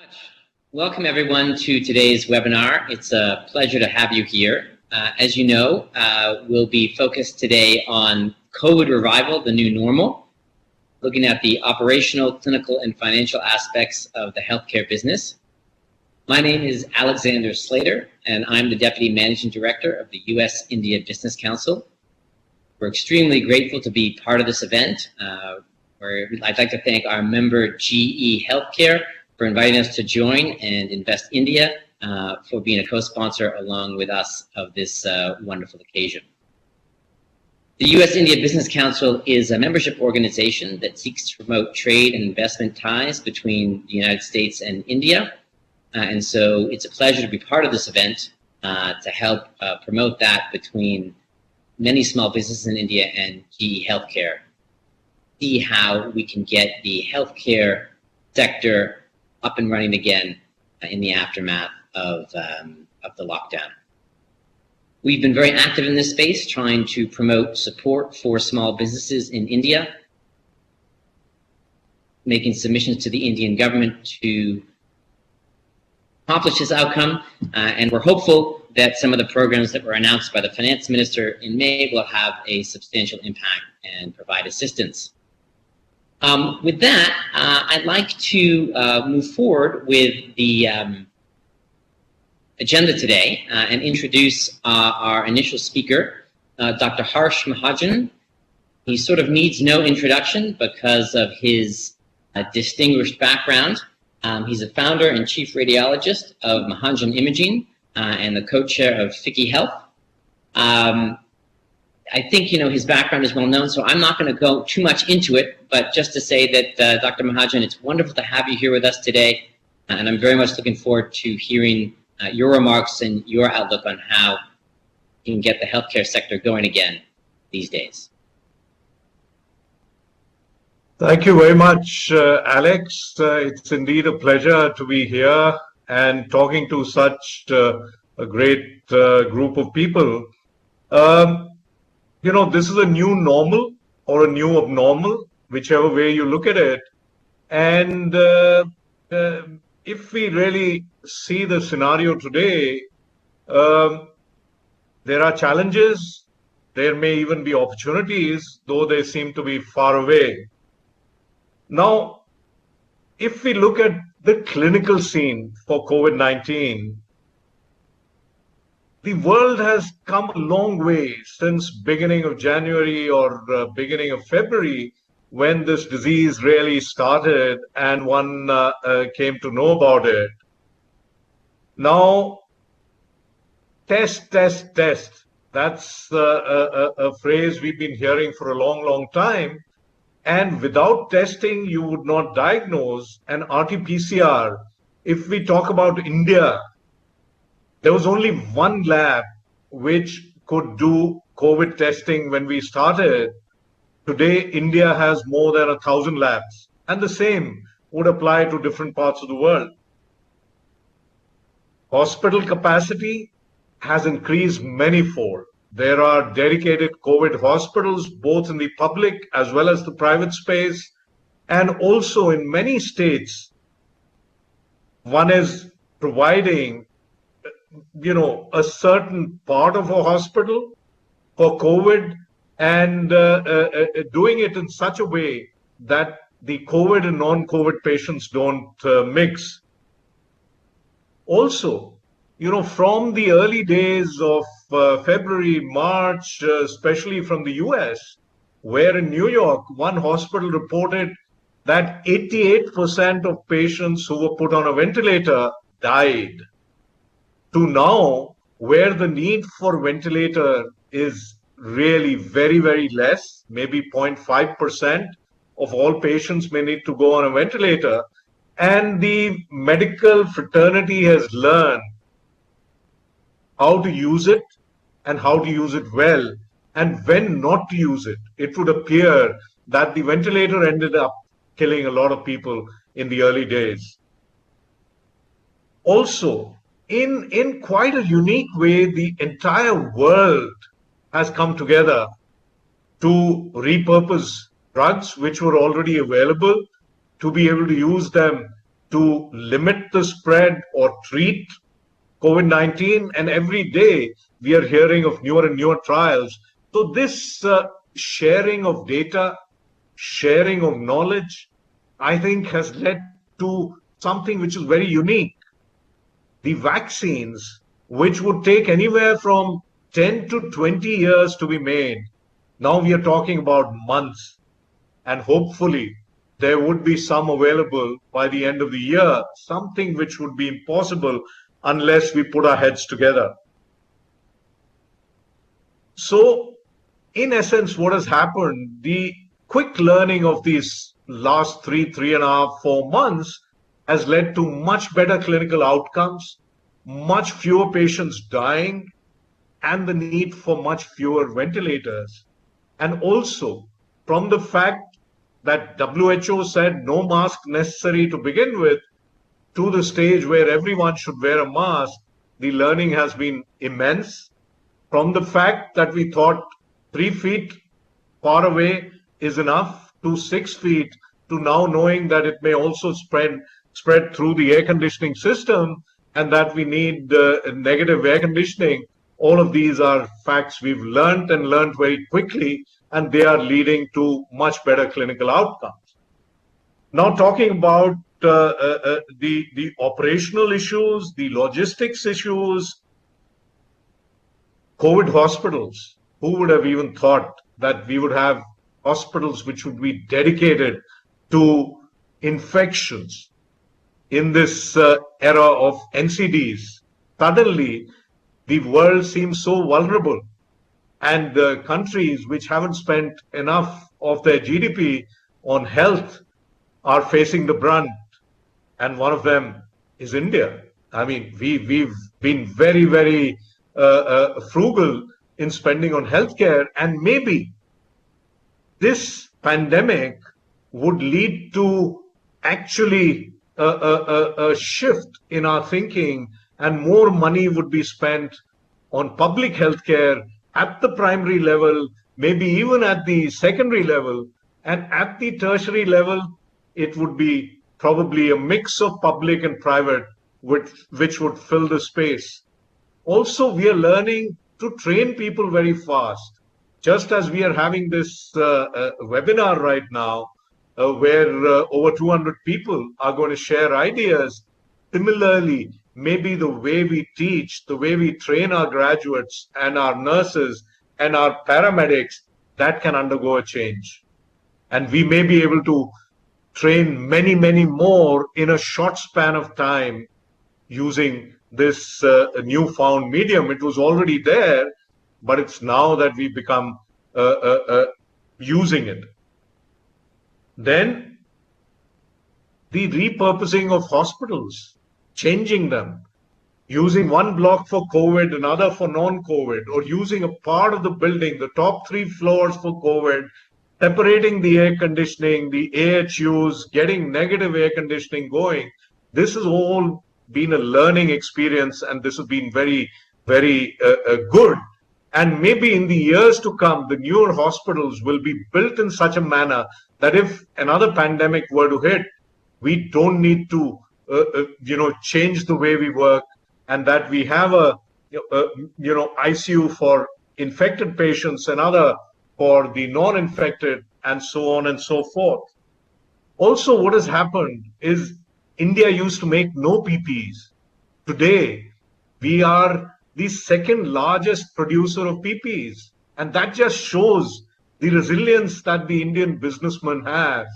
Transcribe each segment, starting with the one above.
Much. Welcome everyone to today's webinar. It's a pleasure to have you here. As you know, we'll be focused today on COVID revival, the new normal, looking at the operational, clinical, and financial aspects of the healthcare business. My name is Alexander Slater, and I'm the Deputy Managing Director of the US-India Business Council. We're extremely grateful to be part of this event, where I'd like to thank our member GE Healthcare for inviting us to join, and Invest India for being a co-sponsor along with us of this wonderful occasion. The US-India Business Council is a membership organization that seeks to promote trade and investment ties between the United States and India. And so it's a pleasure to be part of this event to help promote that between many small businesses in India and GE Healthcare. See how we can get the healthcare sector up and running again in the aftermath of the lockdown. We've been very active in this space, trying to promote support for small businesses in India, making submissions to the Indian government to accomplish this outcome, and we're hopeful that some of the programs that were announced by the finance minister in May will have a substantial impact and provide assistance. With that, I'd like to move forward with the agenda today and introduce our initial speaker, Dr. Harsh Mahajan. He sort of needs no introduction because of his distinguished background. He's a founder and chief radiologist of Mahajan Imaging and the co-chair of FICCI Health. I think, his background is well known, so I'm not going to go too much into it, but just to say that, Dr. Mahajan, it's wonderful to have you here with us today, and I'm very much looking forward to hearing your remarks and your outlook on how you can get the healthcare sector going again these days. Thank you very much, Alex. It's indeed a pleasure to be here and talking to such a great group of people. This is a new normal or a new abnormal, whichever way you look at it. And if we really see the scenario today, there are challenges. There may even be opportunities, though they seem to be far away. Now, if we look at the clinical scene for COVID-19, the world has come a long way since beginning of January or beginning of February, when this disease really started and one came to know about it. Now, test. That's a phrase we've been hearing for a long, long time. And without testing, you would not diagnose an RT-PCR. If we talk about India, there was only one lab which could do COVID testing when we started. Today, India has more than 1,000 labs, and the same would apply to different parts of the world. Hospital capacity has increased manyfold. There are dedicated COVID hospitals, both in the public as well as the private space, and also in many states, one is providing a certain part of a hospital for COVID and doing it in such a way that the COVID and non-COVID patients don't mix. Also, from the early days of February, March, especially from the US, where in New York, one hospital reported that 88% of patients who were put on a ventilator died, to now where the need for ventilator is really very, very less, maybe 0.5% of all patients may need to go on a ventilator. And the medical fraternity has learned how to use it and how to use it well, and when not to use it. It would appear that the ventilator ended up killing a lot of people in the early days. Also, in quite a unique way, the entire world has come together to repurpose drugs which were already available, to be able to use them to limit the spread or treat COVID-19, and every day we are hearing of newer and newer trials. So this sharing of data, sharing of knowledge, I think has led to something which is very unique. The vaccines, which would take anywhere from 10 to 20 years to be made, now we are talking about months, and hopefully there would be some available by the end of the year, something which would be impossible unless we put our heads together. So, in essence, what has happened, the quick learning of these last 3.5, 4 months has led to much better clinical outcomes, much fewer patients dying, and the need for much fewer ventilators. And also, from the fact that WHO said no mask necessary to begin with, to the stage where everyone should wear a mask, the learning has been immense. From the fact that we thought 3 feet far away is enough to 6 feet, to now knowing that it may also spread through the air conditioning system and that we need negative air conditioning. All of these are facts we've learned and learned very quickly, and they are leading to much better clinical outcomes. Now, talking about the operational issues, the logistics issues, COVID hospitals. Who would have even thought that we would have hospitals which would be dedicated to infections in this era of NCDs? Suddenly, the world seems so vulnerable, and the countries which haven't spent enough of their GDP on health are facing the brunt, and one of them is India. I mean, we've been very, very frugal in spending on healthcare, and maybe this pandemic would lead to actually a shift in our thinking, and more money would be spent on public healthcare at the primary level, maybe even at the secondary level, and at the tertiary level, it would be probably a mix of public and private, which would fill the space. Also, we are learning to train people very fast. Just as we are having this webinar right now, where over 200 people are going to share ideas, similarly, maybe the way we teach, the way we train our graduates and our nurses and our paramedics, that can undergo a change. And we may be able to train many, many more in a short span of time using this newfound medium. It was already there, but it's now that we become using it. Then the repurposing of hospitals, changing them, using one block for COVID, another for non-COVID, or using a part of the building, the top 3 floors for COVID, separating the air conditioning, the AHUs, getting negative air conditioning going. This has all been a learning experience, and this has been very, very good. And maybe in the years to come, the newer hospitals will be built in such a manner that if another pandemic were to hit, we don't need to change the way we work, and that we have a ICU for infected patients, another for the non-infected, and so on and so forth. Also, what has happened is India used to make no PPEs. Today, we are the second largest producer of PPEs, and that just shows the resilience that the Indian businessman has,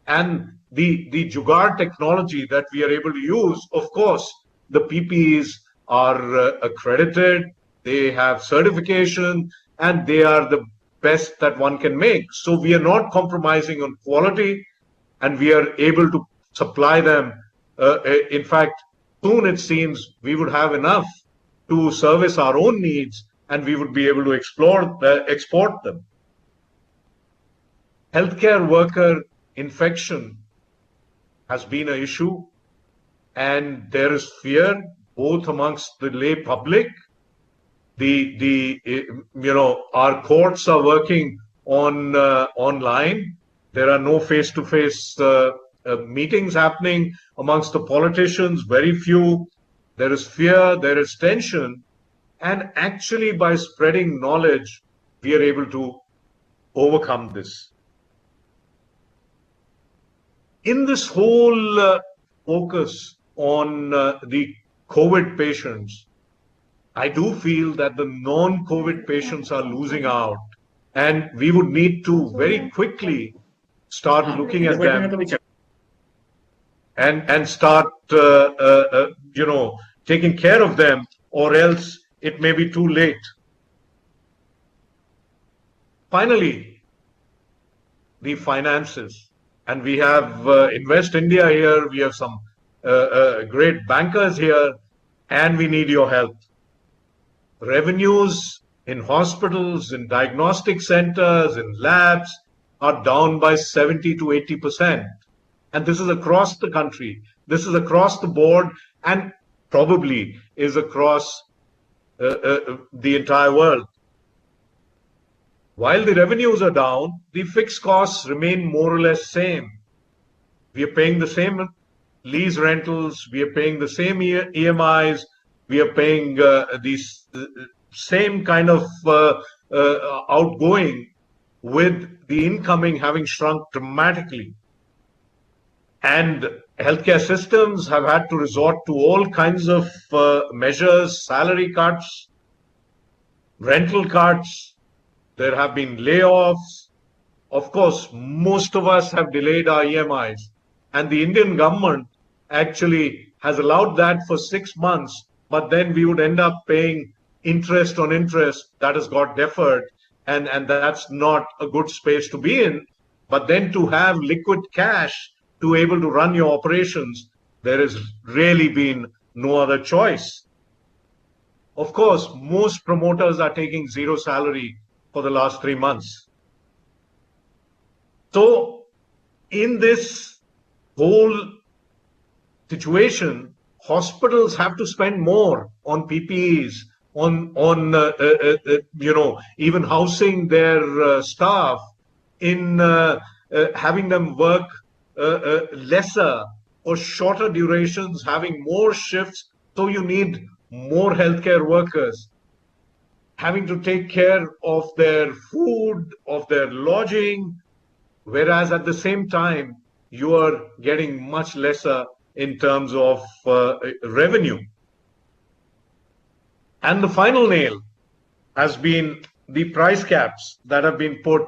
and the Jugaad technology that we are able to use. Of course, the PPEs are accredited, they have certification, and they are the best that one can make. So we are not compromising on quality, and we are able to supply them. In fact, soon it seems we would have enough to service our own needs, and we would be able to export them. Healthcare worker infection has been an issue, and there is fear both amongst the lay public. Our courts are working on online. There are no face-to-face meetings happening amongst the politicians, very few. There is fear, there is tension. And actually, by spreading knowledge, we are able to overcome this. In this whole focus on the COVID patients, I do feel that the non-COVID patients are losing out, and we would need to very quickly start looking at them and start, taking care of them, or else it may be too late. Finally, the finances. And we have Invest India here, we have some great bankers here, and we need your help. Revenues in hospitals, in diagnostic centers, in labs are down by 70 to 80%. And this is across the country. This is across the board, and probably is across the entire world. While the revenues are down, the fixed costs remain more or less same. We are paying the same lease rentals, we are paying the same EMIs, we are paying these same kind of outgoing, with the incoming having shrunk dramatically. And healthcare systems have had to resort to all kinds of measures, salary cuts, rental cuts. There have been layoffs. Of course, most of us have delayed our EMIs, and the Indian government actually has allowed that for 6 months, but then we would end up paying interest on interest that has got deferred, and that's not a good space to be in. But then to have liquid cash to able to run your operations, there has really been no other choice. Of course, most promoters are taking zero salary for the last 3 months. So in this whole situation, hospitals have to spend more on PPEs, on even housing their staff, in having them work lesser or shorter durations, having more shifts. So you need more healthcare workers, having to take care of their food, of their lodging, whereas at the same time, you are getting much lesser in terms of revenue. And the final nail has been the price caps that have been put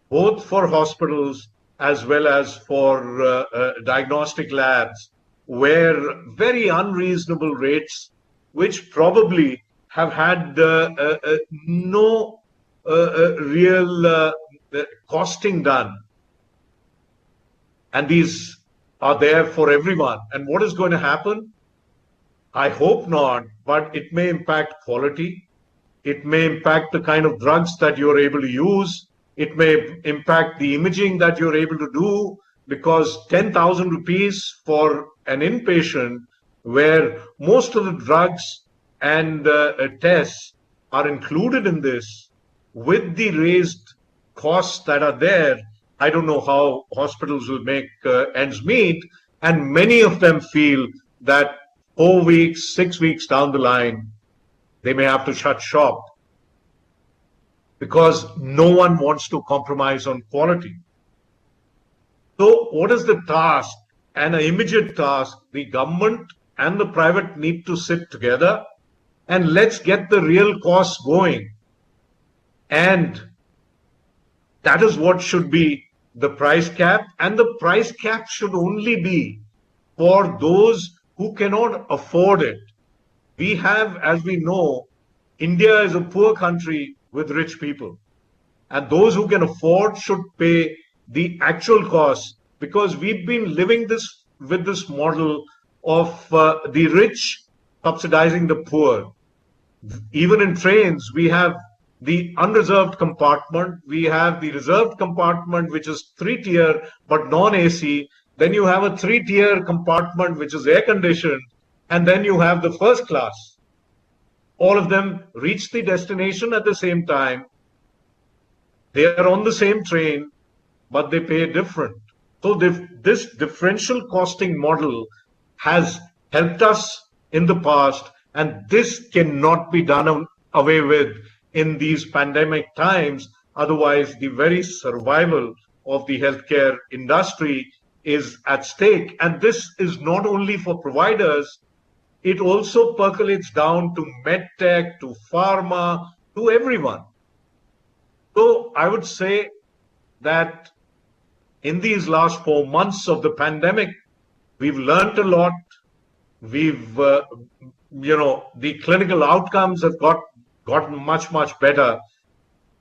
both for hospitals as well as for diagnostic labs, where very unreasonable rates, which probably have had no real costing done. And these are there for everyone. And what is going to happen? I hope not, but it may impact quality. It may impact the kind of drugs that you're able to use. It may impact the imaging that you're able to do, because 10,000 rupees for an inpatient, where most of the drugs and tests are included in this, with the raised costs that are there, I don't know how hospitals will make ends meet. And many of them feel that 4 weeks, 6 weeks down the line, they may have to shut shop, because no one wants to compromise on quality. So what is the task? An immediate task. The government and the private need to sit together, and let's get the real costs going. And that is what should be the price cap. And the price cap should only be for those who cannot afford it. We have, as we know, India is a poor country with rich people. And those who can afford should pay the actual cost, because we've been living with this model of the rich subsidizing the poor. Even in trains, we have the unreserved compartment, we have the reserved compartment, which is 3-tier but non-AC. Then you have a 3-tier compartment which is air-conditioned, and then you have the first class. All of them reach the destination at the same time. They are on the same train, but they pay different. So this differential costing model has helped us in the past, and this cannot be done away with in these pandemic times. Otherwise, the very survival of the healthcare industry is at stake. And this is not only for providers, it also percolates down to medtech, to pharma, to everyone. So I would say that in these last 4 months of the pandemic, we've learned a lot. We've, the clinical outcomes have gotten much, much better.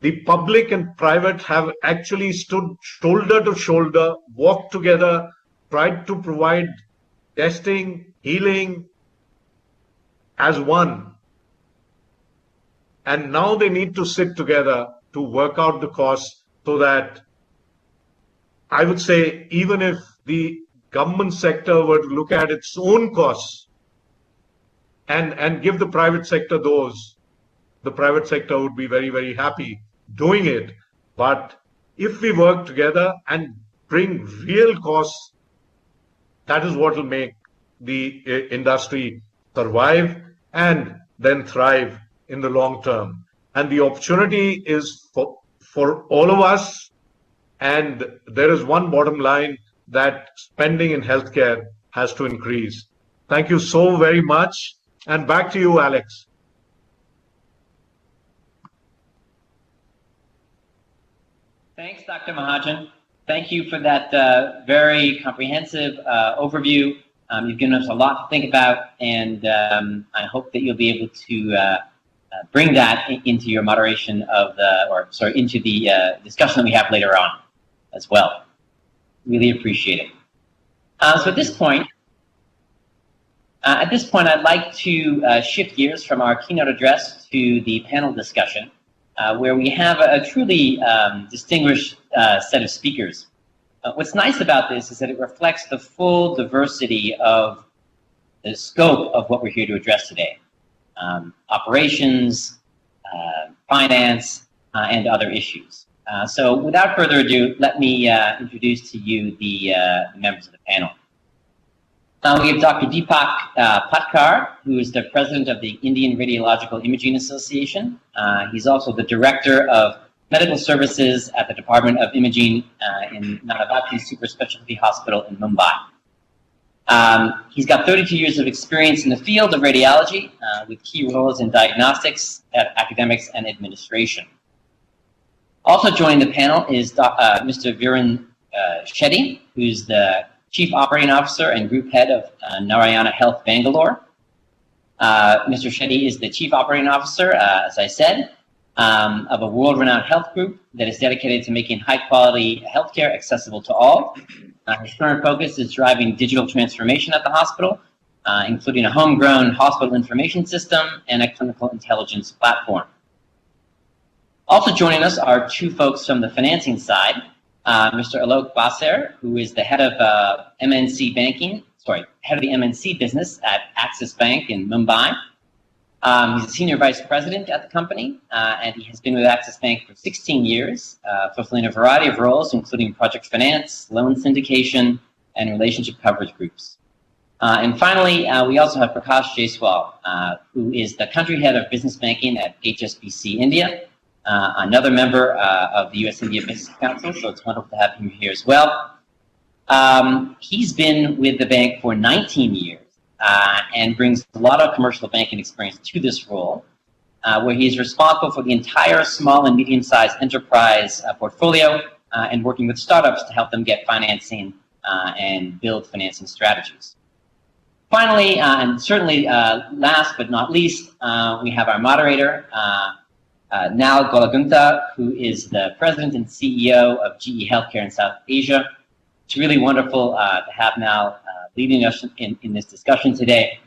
The public and private have actually stood shoulder to shoulder, walked together, tried to provide testing, healing as one. And now they need to sit together to work out the costs, so that I would say even if the government sector were to look at its own costs and give the private sector those, the private sector would be very, very happy doing it. But if we work together and bring real costs, that is what will make the industry survive and then thrive in the long term. And the opportunity is for all of us. And there is one bottom line, that spending in healthcare has to increase. Thank you so very much. And back to you, Alex. Thanks, Dr. Mahajan. Thank you for that very comprehensive overview. You've given us a lot to think about, and I hope that you'll be able to bring that into your moderation of into the discussion that we have later on as well. Really appreciate it. So at this point, I'd like to shift gears from our keynote address to the panel discussion, where we have a truly distinguished set of speakers. What's nice about this is that it reflects the full diversity of the scope of what we're here to address today. Operations, finance, and other issues. So without further ado, let me introduce to you the members of the panel. We have Dr. Deepak Patkar, who is the president of the Indian Radiological Imaging Association. He's also the director of medical services at the Department of Imaging in Nanavati Super-speciality Hospital in Mumbai. He's got 32 years of experience in the field of radiology, with key roles in diagnostics, academics, and administration. Also joining the panel is Mr. Viren Shetty, who's the Chief Operating Officer and Group Head of Narayana Health, Bangalore. Mr. Shetty is the Chief Operating Officer, as I said, of a world-renowned health group that is dedicated to making high-quality healthcare accessible to all. His current focus is driving digital transformation at the hospital, including a homegrown hospital information system and a clinical intelligence platform. Also joining us are two folks from the financing side. Mr. Alok Baser, who is the head of head of the MNC business at Axis Bank in Mumbai. He's a senior vice president at the company, and he has been with Axis Bank for 16 years, fulfilling a variety of roles, including project finance, loan syndication, and relationship coverage groups. And finally, we also have Prakash Jaiswal, who is the country head of business banking at HSBC India, another member of the US-India Business Council, so it's wonderful to have him here as well. He's been with the bank for 19 years and brings a lot of commercial banking experience to this role, where he's responsible for the entire small and medium-sized enterprise portfolio and working with startups to help them get financing and build financing strategies. Finally, and certainly last but not least, we have our moderator, Nal Gollagunta, who is the president and CEO of GE Healthcare in South Asia. It's really wonderful to have Nal leading us in this discussion today.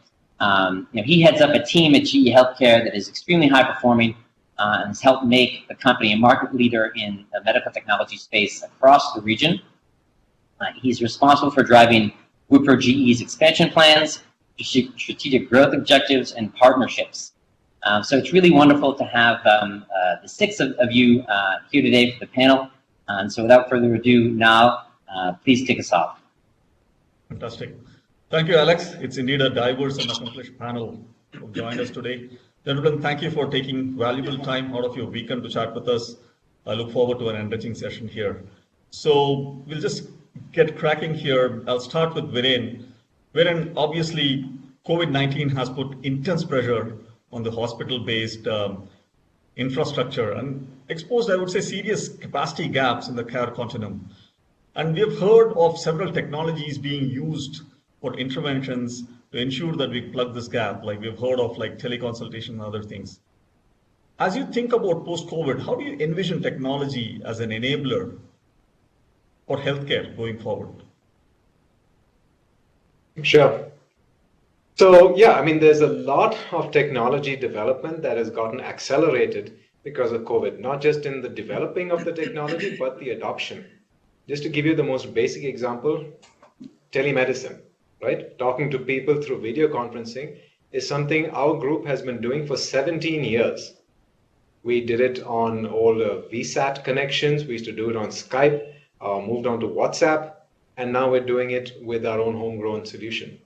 He heads up a team at GE Healthcare that is extremely high performing and has helped make the company a market leader in the medical technology space across the region. He's responsible for driving Wipro GE's expansion plans, strategic growth objectives, and partnerships. So it's really wonderful to have the six of you here today for the panel. And so without further ado, now Please kick us off. Fantastic. Thank you, Alex. It's indeed a diverse and accomplished panel who joined us today. Gentlemen, thank you for taking valuable time out of your weekend to chat with us. I look forward to an enriching session here. So we'll just get cracking here. I'll start with Viren. Viren, obviously, COVID-19 has put intense pressure on the hospital-based infrastructure and exposed, I would say, serious capacity gaps in the care continuum. And we have heard of several technologies being used for interventions to ensure that we plug this gap, like we've heard of like teleconsultation and other things. As you think about post-COVID, how do you envision technology as an enabler for healthcare going forward? Sure. So yeah, I mean, there's a lot of technology development that has gotten accelerated because of COVID, not just in the developing of the technology, but the adoption. Just to give you the most basic example, telemedicine, right? Talking to people through video conferencing is something our group has been doing for 17 years. We did it on all VSAT connections. We used to do it on Skype, moved on to WhatsApp, and now we're doing it with our own homegrown solution.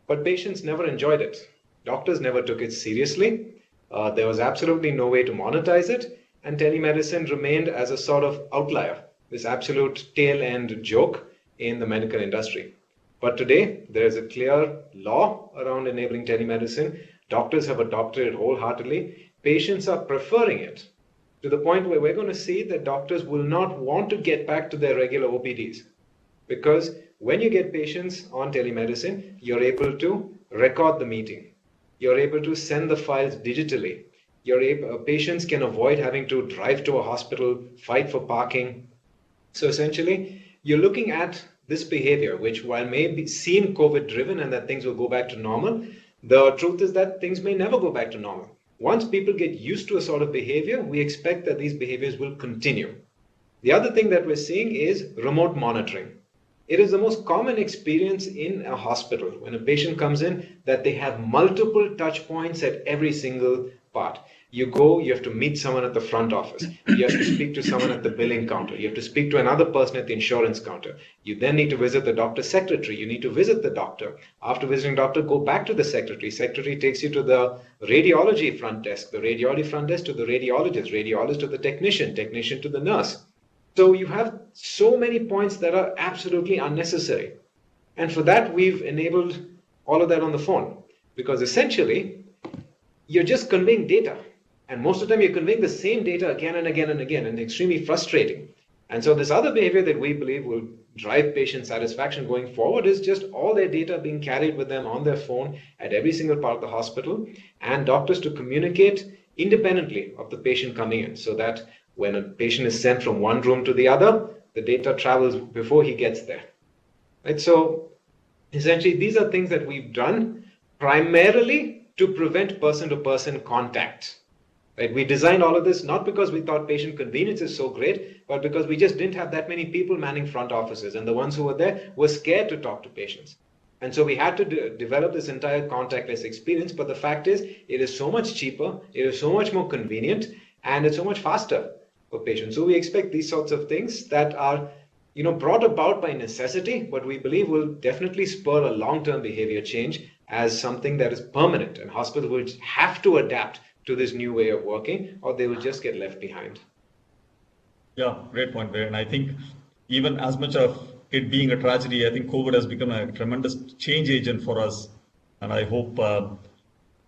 But patients never enjoyed it. Doctors never took it seriously. There was absolutely no way to monetize it, and telemedicine remained as a sort of outlier, this absolute tail end joke in the medical industry. But today, there is a clear law around enabling telemedicine. Doctors have adopted it wholeheartedly. Patients are preferring it to the point where we're going to see that doctors will not want to get back to their regular OPDs. Because when you get patients on telemedicine, you're able to record the meeting. You're able to send the files digitally. Patients can avoid having to drive to a hospital, fight for parking. So essentially, you're looking at this behavior, which while may seem COVID driven and that things will go back to normal, the truth is that things may never go back to normal. Once people get used to a sort of behavior, we expect that these behaviors will continue. The other thing that we're seeing is remote monitoring. It is the most common experience in a hospital when a patient comes in that they have multiple touch points at every single part. You go, you have to meet someone at the front office. You have to speak to someone at the billing counter. You have to speak to another person at the insurance counter. You then need to visit the doctor's secretary. You need to visit the doctor. After visiting the doctor, go back to the secretary. Secretary takes you to the radiology front desk, the radiology front desk to the radiologist, radiologist to the technician, technician to the nurse. So you have so many points that are absolutely unnecessary. And for that, we've enabled all of that on the phone, because essentially, you're just conveying data. And most of the time, you're conveying the same data again and again and again, and extremely frustrating. And so this other behavior that we believe will drive patient satisfaction going forward is just all their data being carried with them on their phone at every single part of the hospital, and doctors to communicate independently of the patient coming in, so that when a patient is sent from one room to the other, the data travels before he gets there. Right? So essentially, these are things that we've done primarily to prevent person-to-person contact. Right? We designed all of this not because we thought patient convenience is so great, but because we just didn't have that many people manning front offices, and the ones who were there were scared to talk to patients. And so we had to develop this entire contactless experience, but the fact is, it is so much cheaper, it is so much more convenient, and it's so much faster for patients. So we expect these sorts of things that are, brought about by necessity, but we believe will definitely spur a long-term behavior change as something that is permanent, and hospitals will have to adapt to this new way of working, or they will just get left behind. Yeah, great point there. And I think even as much of it being a tragedy, I think COVID has become a tremendous change agent for us. And I hope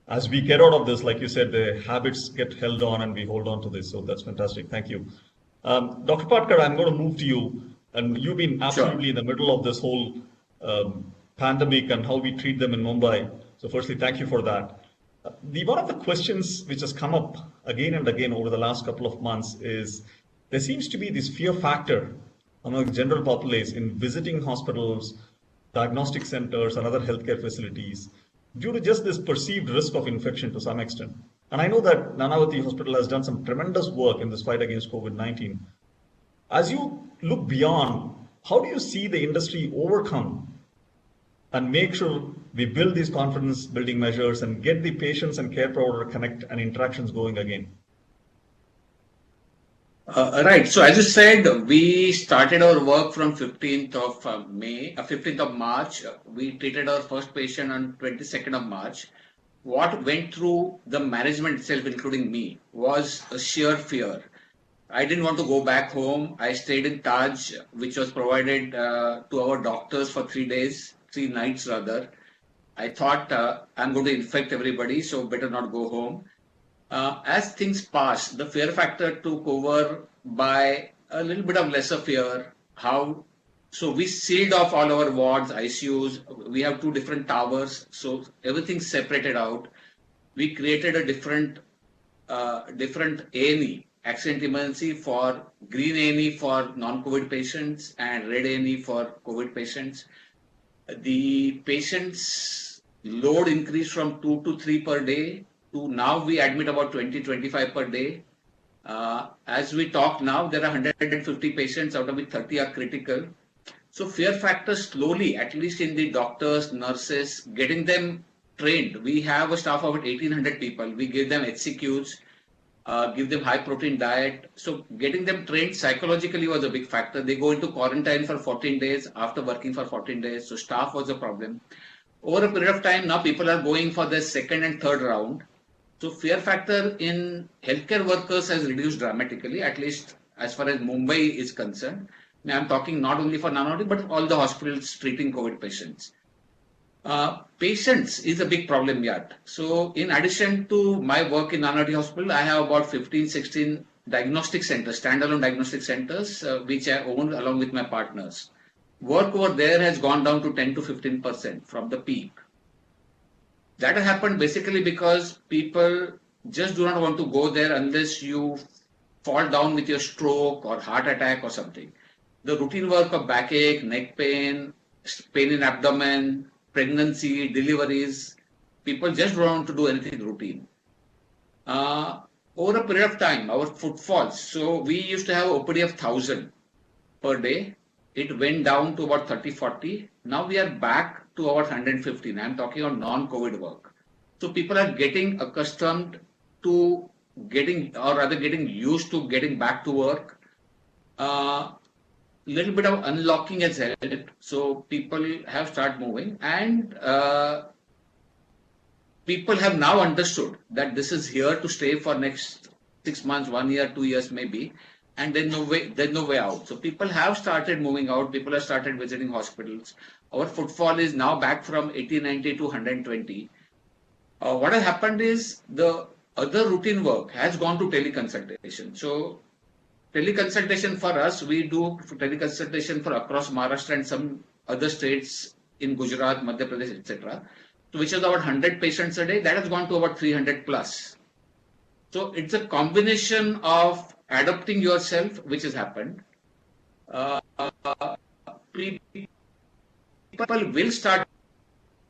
as we get out of this, like you said, the habits get held on and we hold on to this. So that's fantastic. Thank you. Dr. Patkar, I'm going to move to you. And you've been absolutely in the middle of this whole pandemic and how we treat them in Mumbai. So firstly, thank you for that. One of the questions which has come up again and again over the last couple of months is there seems to be this fear factor among the general populace in visiting hospitals, diagnostic centers, and other healthcare facilities due to just this perceived risk of infection to some extent. And I know that Nanavati Hospital has done some tremendous work in this fight against COVID-19. As you look beyond, how do you see the industry overcome and make sure we build these confidence building measures and get the patients and care provider connect and interactions going again? Right. So as you said, we started our work from 15th of May, 15th of March. We treated our first patient on 22nd of March. What went through the management itself, including me, was a sheer fear. I didn't want to go back home. I stayed in Taj, which was provided to our doctors for 3 days, 3 nights rather. I thought I'm going to infect everybody, so better not go home. As things passed, the fear factor took over by a little bit of lesser fear. So we sealed off all our wards, ICUs. We have 2 different towers, so everything's separated out. We created a different A&E, accident emergency, for green A&E for non-COVID patients and red A&E for COVID patients. The patients' load increased from 2 to 3 per day to now we admit about 20-25 per day. As we talk now, there are 150 patients, out of which 30 are critical. So fear factor slowly, at least in the doctors, nurses, getting them trained. We have a staff of about 1,800 people. We give them HCQs, give them high protein diet. So getting them trained psychologically was a big factor. They go into quarantine for 14 days after working for 14 days. So staff was a problem. Over a period of time, now people are going for their second and third round. So fear factor in healthcare workers has reduced dramatically, at least as far as Mumbai is concerned. Now I'm talking not only for Nanavati, but all the hospitals treating COVID patients. Patients is a big problem yet. So in addition to my work in Nanavati Hospital, I have about 15, 16 diagnostic centers, standalone diagnostic centers, which I own along with my partners. Work over there has gone down to 10 to 15% from the peak. That happened basically because people just do not want to go there unless you fall down with your stroke or heart attack or something. The routine work of backache, neck pain, pain in abdomen, pregnancy, deliveries, people just don't want to do anything routine. Over a period of time, our footfalls, so we used to have OPD of 1,000 per day. It went down to about 30, 40. Now we are back to about 115. I'm talking on non-COVID work. So people are getting accustomed to getting used to getting back to work. Little bit of unlocking has helped. So people have started moving, and people have now understood that this is here to stay for next 6 months, 1 year, 2 years maybe. And there's no way out. So people have started moving out. People have started visiting hospitals. Our footfall is now back from 80, 90 to 120. What has happened is the other routine work has gone to teleconsultation. So teleconsultation for us, we do teleconsultation for across Maharashtra and some other states in Gujarat, Madhya Pradesh, etc. So which is about 100 patients a day. That has gone to about 300 plus. So it's a combination of adapting yourself, which has happened. People will start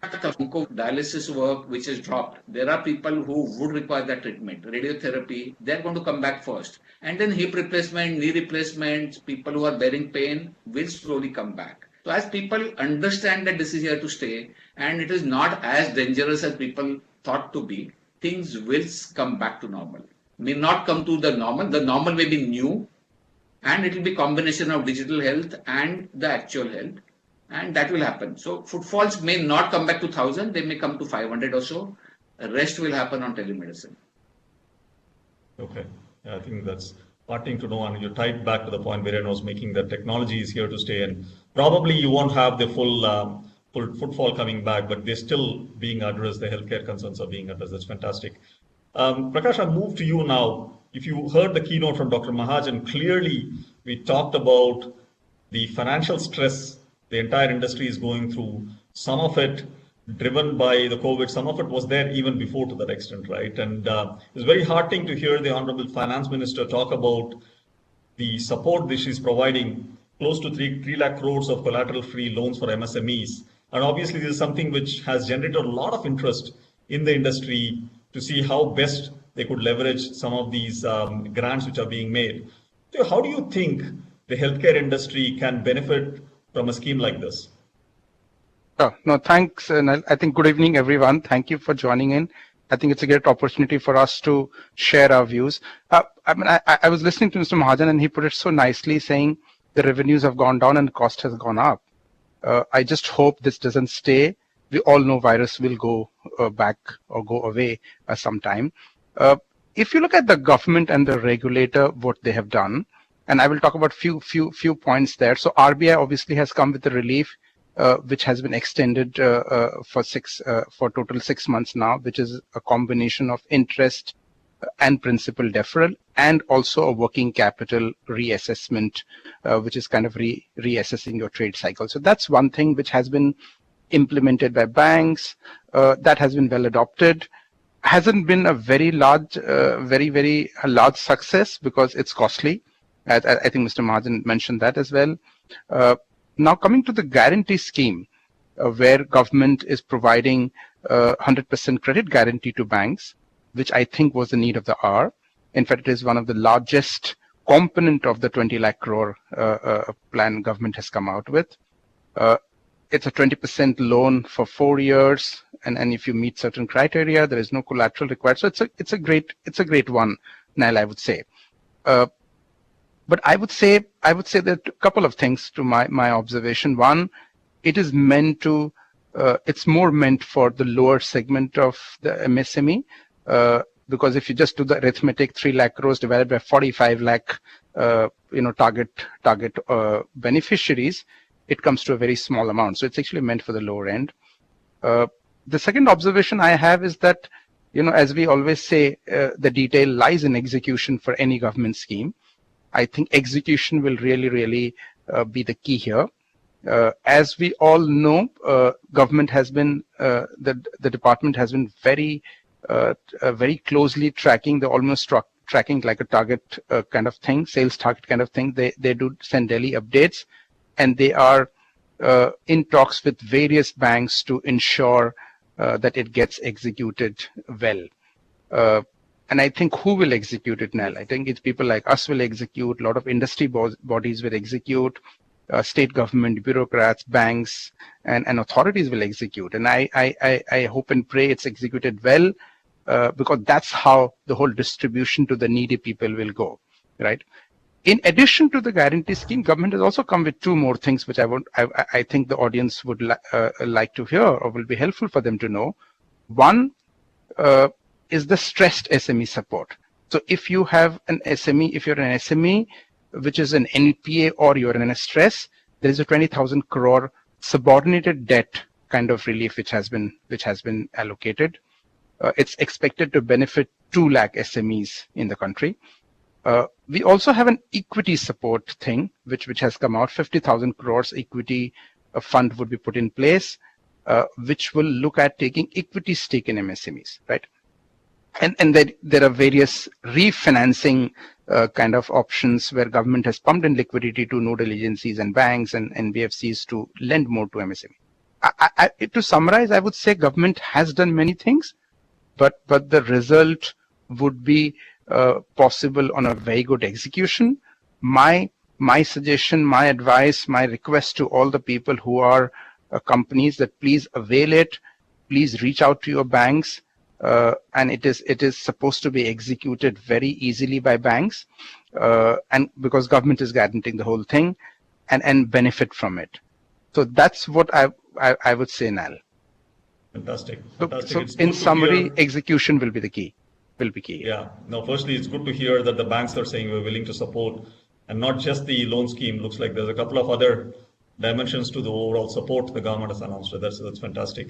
dialysis work, which is dropped. There are people who would require that treatment, radiotherapy. They're going to come back first, and then hip replacement, knee replacements. People who are bearing pain will slowly come back. So as people understand that this is here to stay, and it is not as dangerous as people thought to be, things will come back to normal. May not come to the normal. The normal may be new, and it will be combination of digital health and the actual health, and that will happen. So footfalls may not come back to 1,000. They may come to 500 or so. The rest will happen on telemedicine. Okay, I think that's heartening to know, and you tied back to the point Viren was making, that technology is here to stay, and probably you won't have the full footfall coming back, but they're still being addressed. The healthcare concerns are being addressed. That's fantastic. Prakash, I'll move to you now. If you heard the keynote from Dr. Mahajan, clearly we talked about the financial stress the entire industry is going through. Some of it driven by the COVID, some of it was there even before to that extent, right? And it's very heartening to hear the Honorable Finance Minister talk about the support that she's providing, close to 3 lakh crores of collateral-free loans for MSMEs. And obviously this is something which has generated a lot of interest in the industry to see how best they could leverage some of these grants which are being made. So how do you think the healthcare industry can benefit from a scheme like this? No, thanks. I think good evening, everyone. Thank you for joining in. I think it's a great opportunity for us to share our views. I was listening to Mr. Mahajan, and he put it so nicely, saying the revenues have gone down and cost has gone up. I just hope this doesn't stay. We all know virus will go back or go away sometime. If you look at the government and the regulator, what they have done, and I will talk about few points there. So RBI obviously has come with the relief, which has been extended for total 6 months now, which is a combination of interest and principal deferral, and also a working capital reassessment, which is kind of reassessing your trade cycle. So that's one thing which has been implemented by banks, that has been well adopted. Hasn't been a very large, very large success because it's costly. I think Mr. Mahajan mentioned that as well. Now coming to the guarantee scheme, where government is providing 100% credit guarantee to banks, which I think was the need of the hour. In fact, it is one of the largest component of the 20 lakh crore plan government has come out with. It's a 20% loan for 4 years, and if you meet certain criteria, there is no collateral required. So it's a great one, Nal, I would say. But I would say that a couple of things to my observation. One, it is meant to, it's more meant for the lower segment of the MSME, because if you just do the arithmetic, 3 lakh crores divided by 45 lakh, target beneficiaries, it comes to a very small amount. So it's actually meant for the lower end. The second observation I have is that, as we always say, the detail lies in execution for any government scheme. I think execution will really be the key here. As we all know, government has been, the department has been very closely tracking, tracking like a target kind of thing, sales target kind of thing. They do send daily updates, and they are in talks with various banks to ensure that it gets executed well. And I think who will execute it, Nal? I think it's people like us will execute, a lot of industry bodies will execute, state government, bureaucrats, banks, and authorities will execute. And I hope and pray it's executed well, because that's how the whole distribution to the needy people will go, right? In addition to the guarantee scheme, government has also come with 2 more things, which I think the audience would like to hear or will be helpful for them to know. One is the stressed SME support. So if you have an SME, if you're an SME, which is an NPA or you're in a stress, there is a 20,000 crore subordinated debt kind of relief which has been allocated. It's expected to benefit 2 lakh SMEs in the country. We also have an equity support thing, which has come out. 50,000 crores equity fund would be put in place, which will look at taking equity stake in MSMEs, right? And there are various refinancing kind of options where government has pumped in liquidity to nodal agencies and banks and NBFCs to lend more to MSME. To summarize, I would say government has done many things, but the result would be possible on a very good execution. My suggestion, my advice, my request to all the people who are companies that please avail it, please reach out to your banks. And it is supposed to be executed very easily by banks, and because government is guaranteeing the whole thing and benefit from it. So that's what I would say, Nal. Fantastic. So in summary, execution will be the key. Yeah. No, firstly, it's good to hear that the banks are saying we're willing to support, and not just the loan scheme. Looks like there's a couple of other dimensions to the overall support the government has announced. So that's fantastic.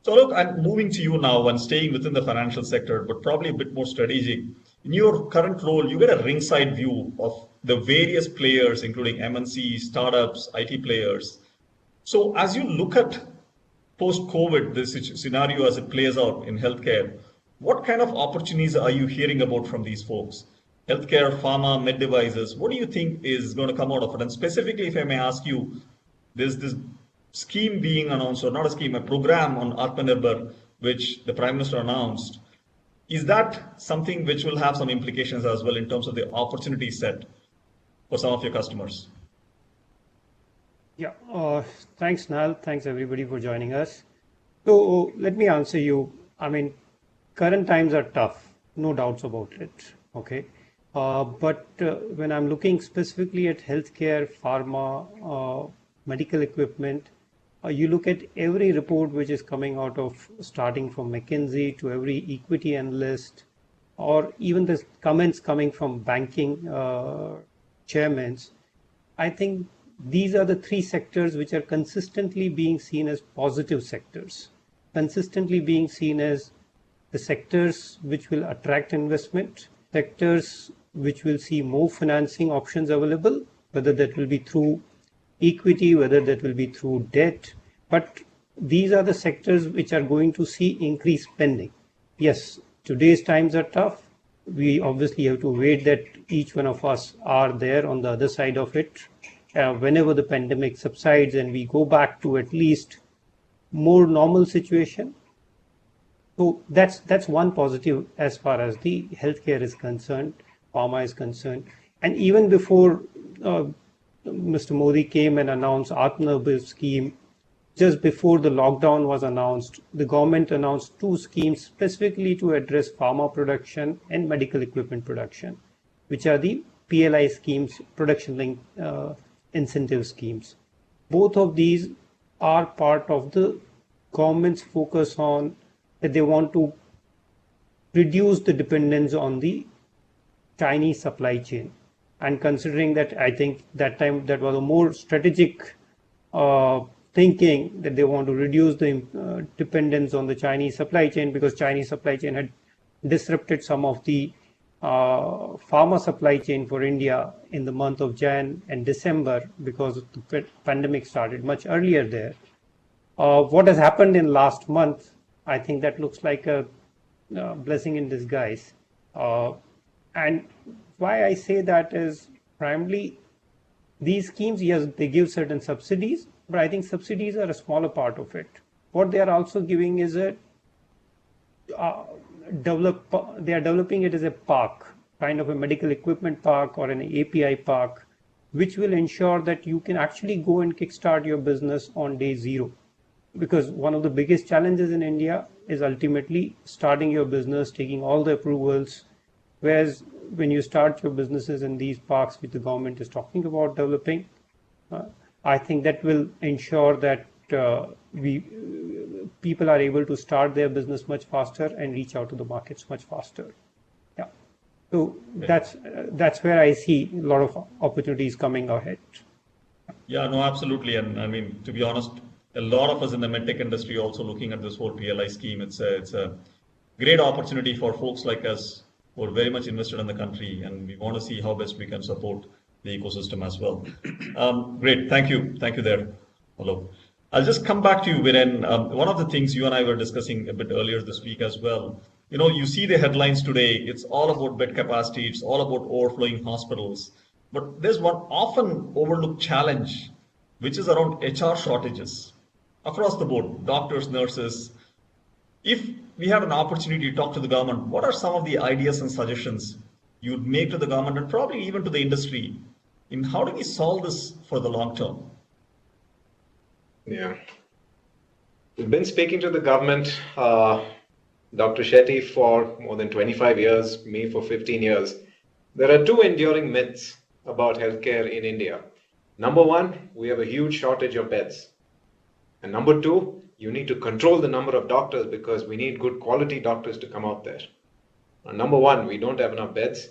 So look, I'm moving to you now and staying within the financial sector, but probably a bit more strategic. In your current role, you get a ringside view of the various players, including MNC, startups, IT players. So as you look at post-COVID, this scenario as it plays out in healthcare, what kind of opportunities are you hearing about from these folks? Healthcare, pharma, med devices, what do you think is going to come out of it? And specifically, if I may ask you, there's this scheme being announced, or not a scheme, a program on Atmanirbhar, which the Prime Minister announced. Is that something which will have some implications as well in terms of the opportunity set for some of your customers? Yeah, thanks, Nal. Thanks, everybody, for joining us. So let me answer you. I mean, current times are tough, no doubts about it. Okay. But when I'm looking specifically at healthcare, pharma, medical equipment, you look at every report which is coming out of starting from McKinsey to every equity analyst, or even the comments coming from banking chairmen, I think these are the three sectors which are consistently being seen as positive sectors, consistently being seen as the sectors which will attract investment, sectors which will see more financing options available, whether that will be through equity, whether that will be through debt. But these are the sectors which are going to see increased spending. Yes, today's times are tough. We obviously have to wait that each one of us are there on the other side of it. Whenever the pandemic subsides and we go back to at least more normal situation. So that's one positive as far as the healthcare is concerned, pharma is concerned. And even before Mr. Modi came and announced Atmanirbhar scheme, just before the lockdown was announced, the government announced two schemes specifically to address pharma production and medical equipment production, which are the PLI schemes, production linked incentive schemes. Both of these are part of the government's focus on that they want to reduce the dependence on the Chinese supply chain. And considering that, I think that time that was a more strategic thinking that they want to reduce the dependence on the Chinese supply chain, because Chinese supply chain had disrupted some of the pharma supply chain for India in the month of Jan and December, because the pandemic started much earlier there. What has happened in last month, I think that looks like a blessing in disguise. And why I say that is primarily these schemes, yes, they give certain subsidies, but I think subsidies are a smaller part of it. What they are also giving is they are developing it as a park, kind of a medical equipment park or an API park, which will ensure that you can actually go and kickstart your business on day zero. Because one of the biggest challenges in India is ultimately starting your business, taking all the approvals, whereas when you start your businesses in these parks which the government is talking about developing, I think that will ensure that people are able to start their business much faster and reach out to the markets much faster. Yeah, so that's where I see a lot of opportunities coming ahead. Yeah, no, absolutely. And I mean, to be honest, a lot of us in the medtech industry also looking at this whole PLI scheme. It's a great opportunity for folks like us who are very much invested in the country, and we want to see how best we can support the ecosystem as well. Great, thank you there, Alok. I'll just come back to you, Viren. One of the things you and I were discussing a bit earlier this week as well, you see the headlines today, it's all about bed capacity, it's all about overflowing hospitals. But there's one often overlooked challenge, which is around HR shortages across the board, doctors, nurses. If we have an opportunity to talk to the government, what are some of the ideas and suggestions you'd make to the government and probably even to the industry in how do we solve this for the long term? Yeah. We've been speaking to the government, Dr. Shetty for more than 25 years, me for 15 years. There are two enduring myths about healthcare in India. Number one, we have a huge shortage of beds. And number two, you need to control the number of doctors because we need good quality doctors to come out there. Number one, we don't have enough beds.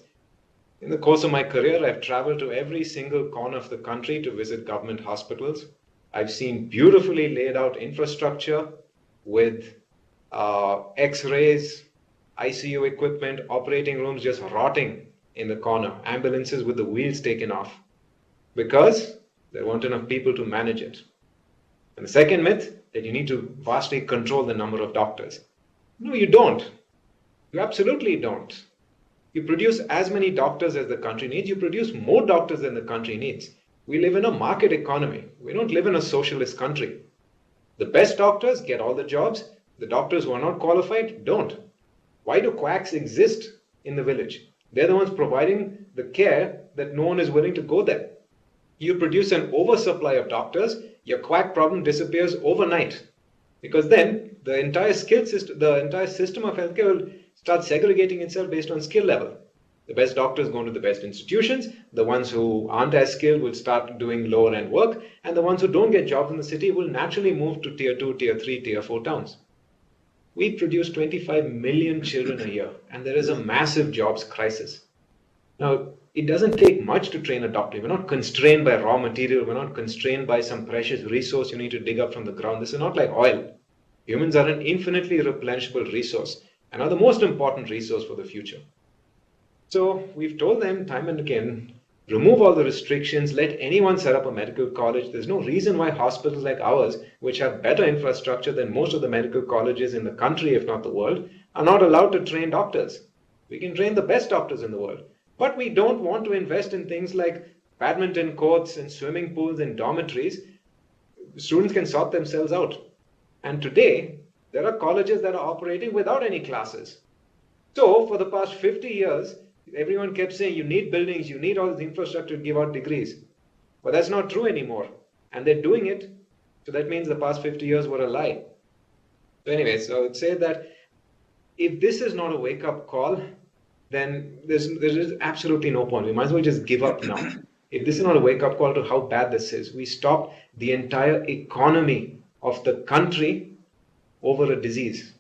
In the course of my career, I've traveled to every single corner of the country to visit government hospitals. I've seen beautifully laid out infrastructure with X-rays, ICU equipment, operating rooms just rotting in the corner, ambulances with the wheels taken off because there weren't enough people to manage it. And the second myth, that you need to vastly control the number of doctors. No, you don't. You absolutely don't. You produce as many doctors as the country needs. You produce more doctors than the country needs. We live in a market economy. We don't live in a socialist country. The best doctors get all the jobs. The doctors who are not qualified don't. Why do quacks exist in the village? They're the ones providing the care that no one is willing to go there. You produce an oversupply of doctors, your quack problem disappears overnight. because then the entire system of healthcare will start segregating itself based on skill level. The best doctors go to the best institutions, the ones who aren't as skilled will start doing lower end work, and the ones who don't get jobs in the city will naturally move to tier 2, tier 3, tier 4 towns. We produce 25 million children a year, and there is a massive jobs crisis. Now, it doesn't take much to train a doctor. We're not constrained by raw material. We're not constrained by some precious resource you need to dig up from the ground. This is not like oil. Humans are an infinitely replenishable resource and are the most important resource for the future. So we've told them time and again, remove all the restrictions, let anyone set up a medical college. There's no reason why hospitals like ours, which have better infrastructure than most of the medical colleges in the country, if not the world, are not allowed to train doctors. We can train the best doctors in the world. But we don't want to invest in things like badminton courts and swimming pools and dormitories. Students can sort themselves out. And today, there are colleges that are operating without any classes. So for the past 50 years, everyone kept saying you need buildings, you need all this infrastructure to give out degrees. But that's not true anymore. And they're doing it. So that means the past 50 years were a lie. So anyway, so I would say that if this is not a wake-up call, then there is absolutely no point. We might as well just give up now. If this is not a wake-up call to how bad this is, we stopped the entire economy of the country over a disease.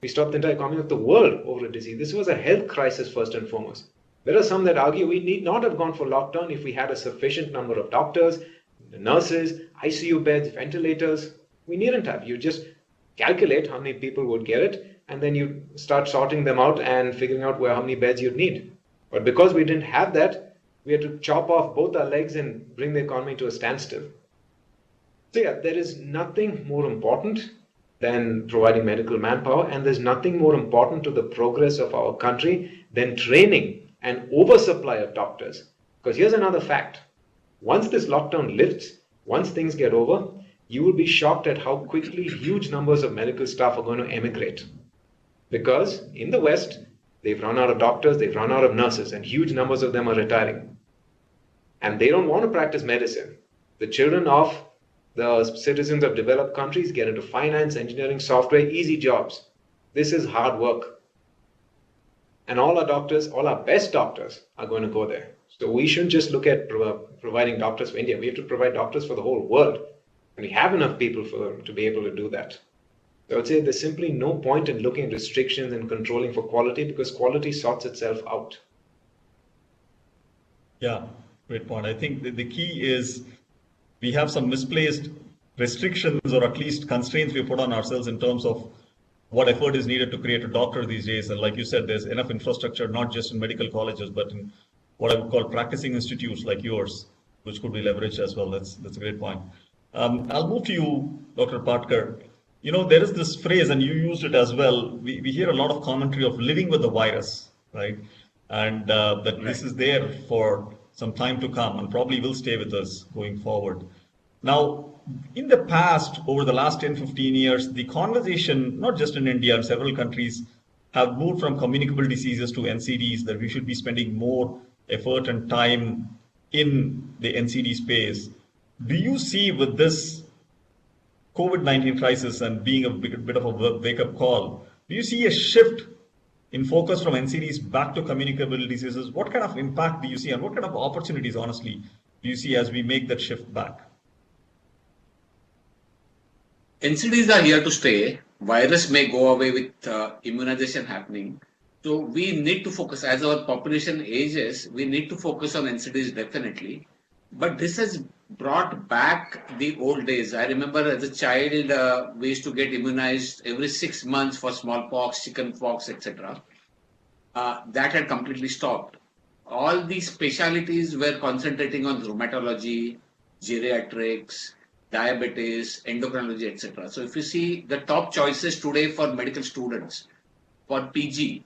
We stopped the entire economy of the world over a disease. This was a health crisis first and foremost. There are some that argue we need not have gone for lockdown if we had a sufficient number of doctors, nurses, ICU beds, ventilators. We needn't have. You just calculate how many people would get it, and then you start sorting them out and figuring out how many beds you'd need. But because we didn't have that, we had to chop off both our legs and bring the economy to a standstill. So yeah, there is nothing more important than providing medical manpower, and there's nothing more important to the progress of our country than training an oversupply of doctors. Because here's another fact. Once this lockdown lifts, once things get over, you will be shocked at how quickly huge numbers of medical staff are going to emigrate. Because in the West, they've run out of doctors, they've run out of nurses, and huge numbers of them are retiring. And they don't want to practice medicine. The children of the citizens of developed countries get into finance, engineering, software, easy jobs. This is hard work. And all our doctors, all our best doctors are going to go there. So we shouldn't just look at providing doctors for India. We have to provide doctors for the whole world. And we have enough people to be able to do that. So I would say there's simply no point in looking at restrictions and controlling for quality, because quality sorts itself out. Yeah, great point. I think the key is we have some misplaced restrictions, or at least constraints we put on ourselves in terms of what effort is needed to create a doctor these days. And like you said, there's enough infrastructure, not just in medical colleges, but in what I would call practicing institutes like yours, which could be leveraged as well. That's a great point. I'll move to you, Dr. Patkar. You know, there is this phrase, and you used it as well. We hear a lot of commentary of living with the virus, right? And that this is there for some time to come and probably will stay with us going forward. Now, in the past, over the last 10, 15 years, the conversation, not just in India and several countries, have moved from communicable diseases to NCDs, that we should be spending more effort and time in the NCD space. Do you see with this COVID-19 crisis and being a bit of a wake-up call, do you see a shift in focus from NCDs back to communicable diseases? What kind of impact do you see, and what kind of opportunities, honestly, do you see as we make that shift back? NCDs are here to stay. Virus may go away with immunization happening. So we need to focus, as our population ages, we need to focus on NCDs definitely. But this has brought back the old days. I remember as a child, we used to get immunized every 6 months for smallpox, chickenpox, etc. That had completely stopped. All these specialities were concentrating on rheumatology, geriatrics, diabetes, endocrinology, etc. So if you see the top choices today for medical students for PG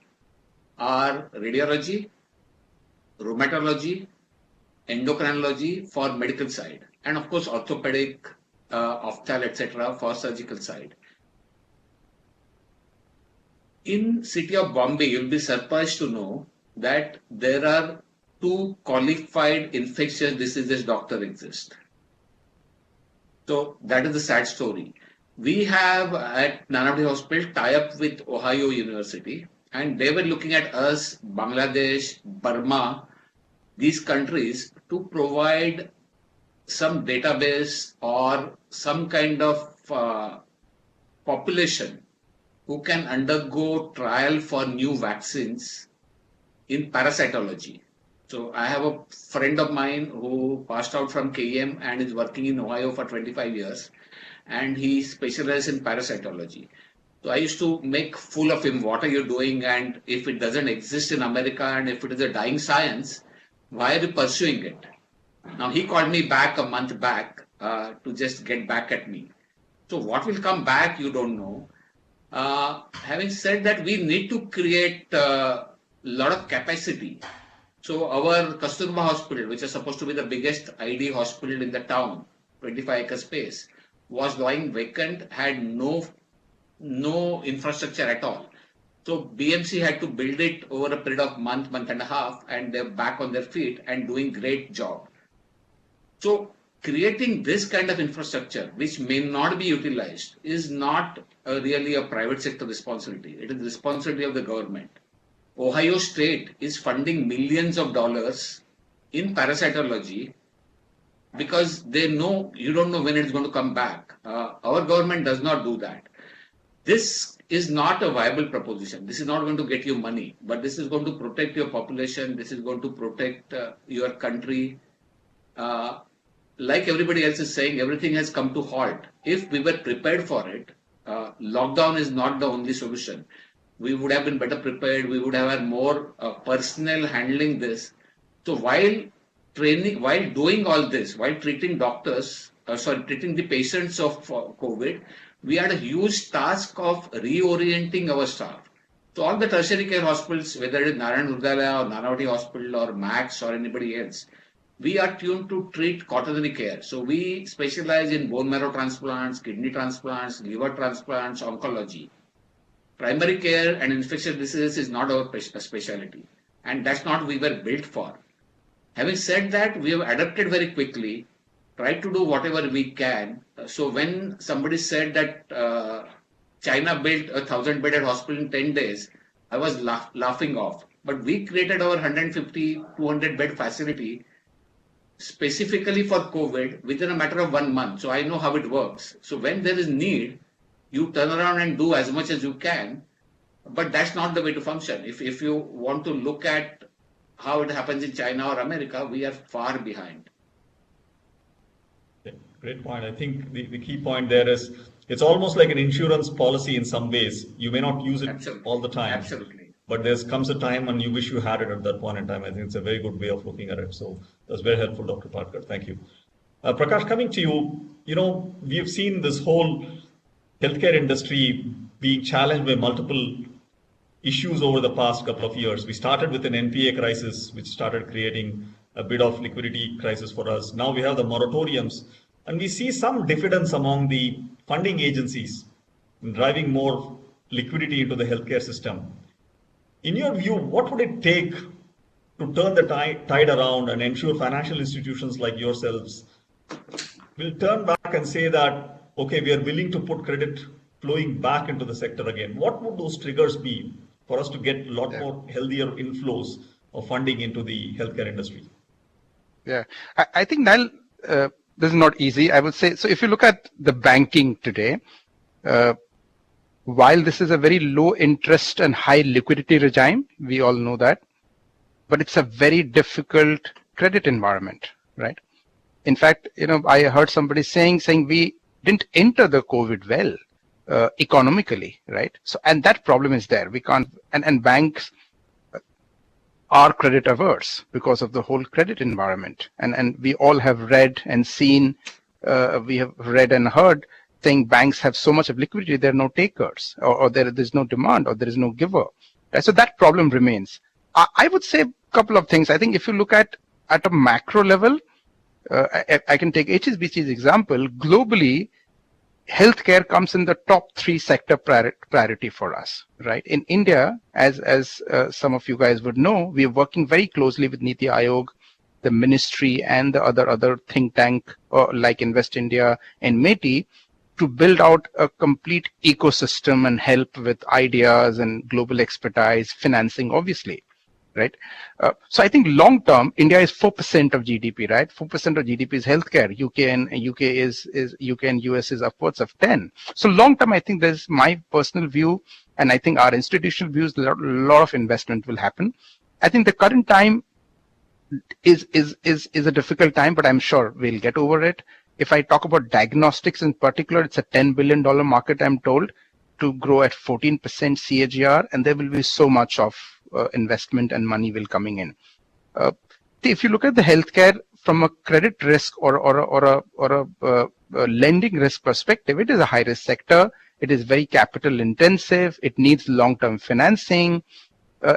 are radiology, rheumatology, endocrinology for medical side, and of course orthopedic, opthal, etc. for surgical side. In city of Bombay, you'll be surprised to know that there are 2 qualified infectious diseases doctors exist. So that is the sad story. We have at Nanavati Hospital tie-up with Ohio University, and they were looking at us, Bangladesh, Burma, these countries to provide some database or some kind of population who can undergo trial for new vaccines in parasitology. So I have a friend of mine who passed out from KM and is working in Ohio for 25 years, and he specializes in parasitology. So I used to make fool of him, what are you doing? And if it doesn't exist in America and if it is a dying science, why are you pursuing it? Now he called me back a month back to just get back at me. So what will come back, you don't know. Having said that, we need to create a lot of capacity. So our Kasturba Hospital, which is supposed to be the biggest ID hospital in the town, 25-acre space, was lying vacant, had no infrastructure at all. So BMC had to build it over a period of month and a half, and they're back on their feet and doing great job. So creating this kind of infrastructure, which may not be utilized, is not really a private sector responsibility. It is the responsibility of the government. Ohio State is funding millions of dollars in parasitology because they know you don't know when it's going to come back. Our government does not do that. This is not a viable proposition. This is not going to get you money, but this is going to protect your population. This is going to protect your country. Like everybody else is saying, everything has come to halt. If we were prepared for it, lockdown is not the only solution. We would have been better prepared. We would have had more personnel handling this. So while doing all this, while treating treating the patients of COVID, we had a huge task of reorienting our staff. So all the tertiary care hospitals, whether it is Narayana or Nanavati Hospital or Max or anybody else, we are tuned to treat quaternary care. So we specialize in bone marrow transplants, kidney transplants, liver transplants, oncology. Primary care and infectious diseases is not our specialty, and that's not what we were built for. Having said that, we have adapted very quickly, tried to do whatever we can. So when somebody said that China built a 1,000-bedded hospital in 10 days, I was laughing off. But we created our 150, 200-bed facility specifically for COVID within a matter of 1 month. So I know how it works. So when there is need, you turn around and do as much as you can, but that's not the way to function. If you want to look at how it happens in China or America, we are far behind. Okay, great point. I think the key point there is it's almost like an insurance policy in some ways. You may not use it all the time. Absolutely. But there comes a time when you wish you had it at that point in time. I think it's a very good way of looking at it. So that's very helpful, Dr. Patkar. Thank you. Prakash, coming to you, we have seen this whole healthcare industry being challenged by multiple issues over the past couple of years. We started with an NPA crisis, which started creating a bit of liquidity crisis for us. Now we have the moratoriums, and we see some diffidence among the funding agencies in driving more liquidity into the healthcare system. In your view, what would it take to turn the tide around and ensure financial institutions like yourselves will turn back and say that, okay, we are willing to put credit flowing back into the sector again? What would those triggers be for us to get a lot more healthier inflows of funding into the healthcare industry? Yeah, I think, Nal, this is not easy. I would say, so if you look at the banking today, while this is a very low interest and high liquidity regime, we all know that, but it's a very difficult credit environment, right? In fact, I heard somebody saying we didn't enter the COVID well economically, right? So, and that problem is there. We can't, and banks are credit averse because of the whole credit environment. And we all have read and seen, we have read and heard saying banks have so much of liquidity, there are no takers, or there's no demand, or there is no giver. Right? So that problem remains. I would say a couple of things. I think if you look at a macro level, I can take HSBC's example. Globally, healthcare comes in the top 3 sector priority for us, right? In India, as some of you guys would know, we are working very closely with Niti Aayog, the ministry, and the other think tank like Invest India and METI to build out a complete ecosystem and help with ideas and global expertise, financing, obviously, right? So I think long term, India is 4% of GDP, right? 4% of GDP is healthcare. UK and US is upwards of 10. So long term, I think there's my personal view, and I think our institutional views, a lot of investment will happen. I think the current time is a difficult time, but I'm sure we'll get over it. If I talk about diagnostics in particular, it's a $10 billion market, I'm told, to grow at 14% CAGR, and there will be so much of investment and money will coming in. If you look at the healthcare from a credit risk or a lending risk perspective, it is a high risk sector. It is very capital intensive. It needs long-term financing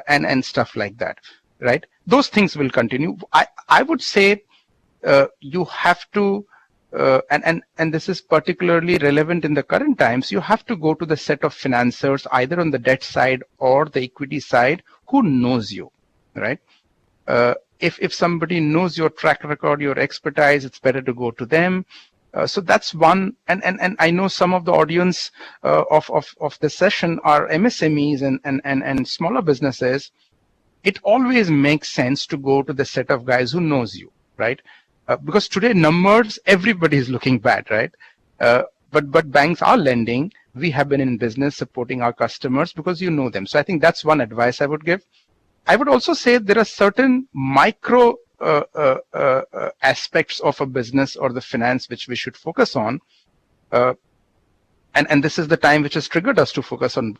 and stuff like that, right? Those things will continue. I would say you have to. And this is particularly relevant in the current times, you have to go to the set of financiers, either on the debt side or the equity side, who knows you, right? If somebody knows your track record, your expertise, it's better to go to them. So that's one. And I know some of the audience of the session are MSMEs and smaller businesses. It always makes sense to go to the set of guys who knows you, right? Because today numbers, everybody is looking bad, right? But banks are lending. We have been in business supporting our customers because you know them. So I think that's one advice I would give. I would also say there are certain micro aspects of a business or the finance which we should focus on. And this is the time which has triggered us to focus on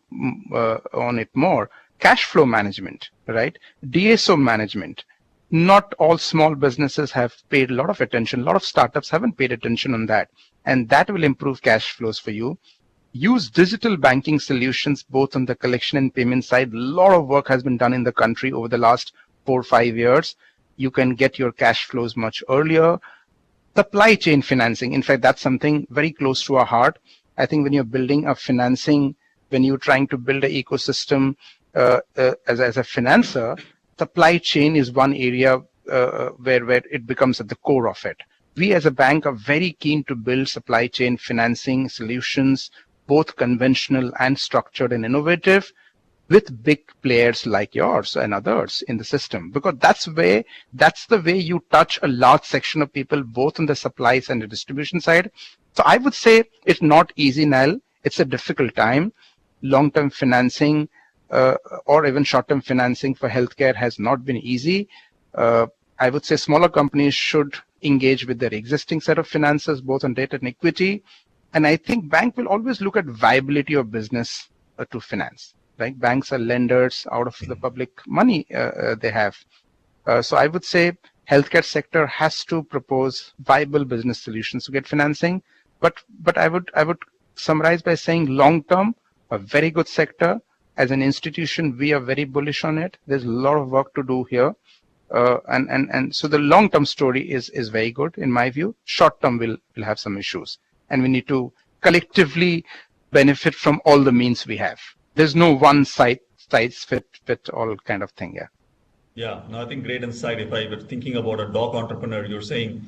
it more. Cash flow management, right? DSO management. Not all small businesses have paid a lot of attention. A lot of startups haven't paid attention on that. And that will improve cash flows for you. Use digital banking solutions, both on the collection and payment side. A lot of work has been done in the country over the last 4 or 5 years. You can get your cash flows much earlier. Supply chain financing. In fact, that's something very close to our heart. I think when you're building a financing, when you're trying to build an ecosystem as a financer, supply chain is one area where it becomes at the core of it. We as a bank are very keen to build supply chain financing solutions, both conventional and structured and innovative, with big players like yours and others in the system, because that's the way you touch a large section of people, both on the supplies and the distribution side. So I would say it's not easy, Nal. It's a difficult time. Long-term financing or even short-term financing for healthcare has not been easy. I would say smaller companies should engage with their existing set of financiers, both on debt and equity. And I think bank will always look at viability of business to finance. Right? Banks are lenders out of the public money they have. So I would say healthcare sector has to propose viable business solutions to get financing. But I would summarize by saying long-term, a very good sector. As an institution, we are very bullish on it. There's a lot of work to do here. And so the long-term story is very good in my view. Short-term will have some issues. And we need to collectively benefit from all the means we have. There's no one size fit all kind of thing. Yeah. Yeah, no, I think great insight. If I were thinking about a doc entrepreneur, you're saying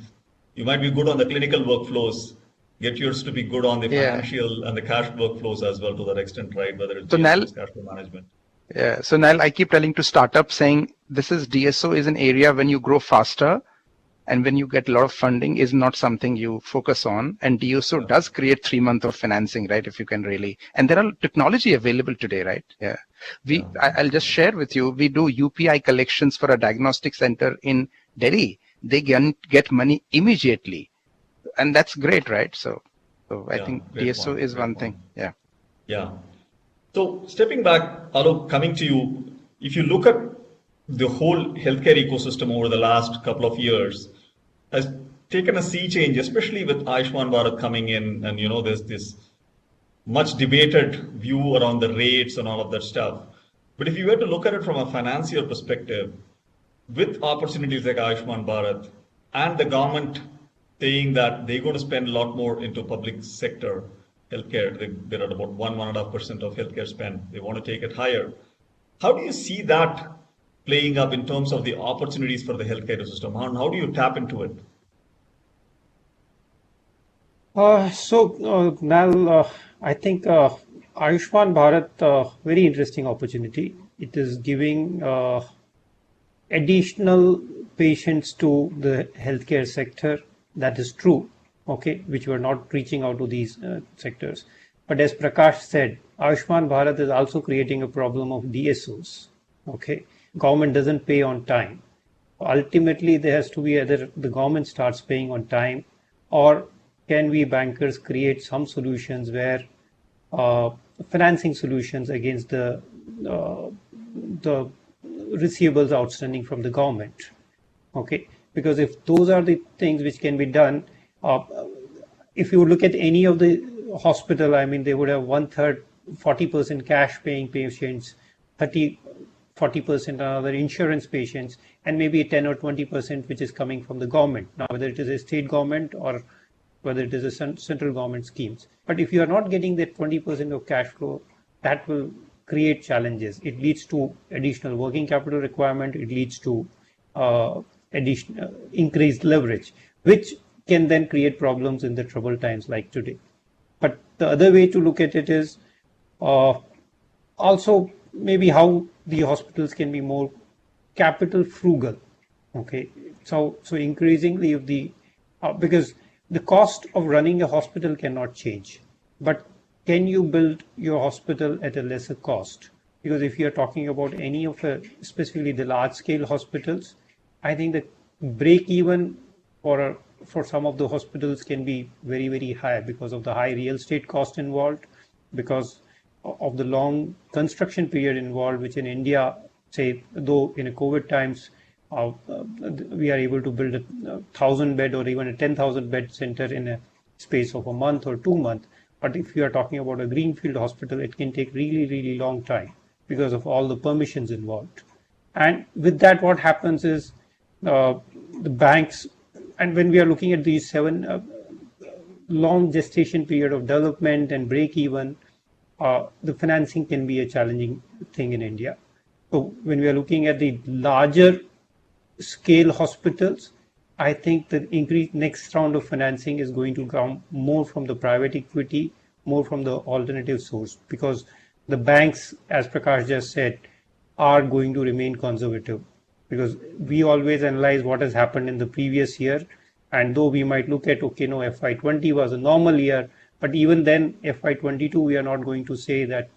you might be good on the clinical workflows, get yours to be good on the financial and the cash workflows as well to that extent, right? Whether it's cash flow management. Yeah. So Nal, I keep telling to startups saying DSO is an area when you grow faster and when you get a lot of funding is not something you focus on. And DSO does create 3 months of financing, right? If you can really, and there are technology available today, right? Yeah. I'll just share with you, we do UPI collections for a diagnostic center in Delhi. They get money immediately. And that's great, right? So I think DSO is one thing. Yeah. Yeah. So stepping back, Alok, coming to you, if you look at the whole healthcare ecosystem over the last couple of years, has taken a sea change, especially with Ayushman Bharat coming in, and there's this much debated view around the rates and all of that stuff. But if you were to look at it from a financier perspective, with opportunities like Ayushman Bharat and the government saying that they're going to spend a lot more into public sector healthcare, they're at about 1.5% of healthcare spend. They want to take it higher. How do you see that playing up in terms of the opportunities for the healthcare system? How do you tap into it? Nal, I think Ayushman Bharat, very interesting opportunity. It is giving additional patients to the healthcare sector. That is true, okay, which were not reaching out to these sectors. But as Prakash said, Ayushman Bharat is also creating a problem of DSOs, okay. Government doesn't pay on time. Ultimately, there has to be either the government starts paying on time, or can we bankers create some solutions where financing solutions against the receivables outstanding from the government, okay? Because if those are the things which can be done, if you look at any of the hospital, I mean, they would have 1/3, 40% cash paying patients, 40% another insurance patients, and maybe 10 or 20% which is coming from the government. Now, whether it is a state government or whether it is a central government schemes. But if you are not getting that 20% of cash flow, that will create challenges. It leads to additional working capital requirement. It leads to additional increased leverage, which can then create problems in the troubled times like today. But the other way to look at it is also maybe how the hospitals can be more capital frugal. Okay, so increasingly if the because the cost of running a hospital cannot change, but can you build your hospital at a lesser cost? Because if you're talking about any of specifically the large scale hospitals, I think the break even for some of the hospitals can be very, very high because of the high real estate cost involved, because of the long construction period involved, which in India, say, though in a COVID times, we are able to build a 1,000-bed or even a 10,000-bed center in a space of a month or 2 months. But if you are talking about a greenfield hospital, it can take really, really long time because of all the permissions involved. And with that, what happens is the banks, and when we are looking at these 7 long gestation period of development and break even, the financing can be a challenging thing in India. So when we are looking at the larger scale hospitals, I think the next round of financing is going to come more from the private equity, more from the alternative source, because the banks, as Prakash just said, are going to remain conservative, because we always analyze what has happened in the previous year. And though we might look at, okay, no, FY20 was a normal year, but even then FY22, we are not going to say that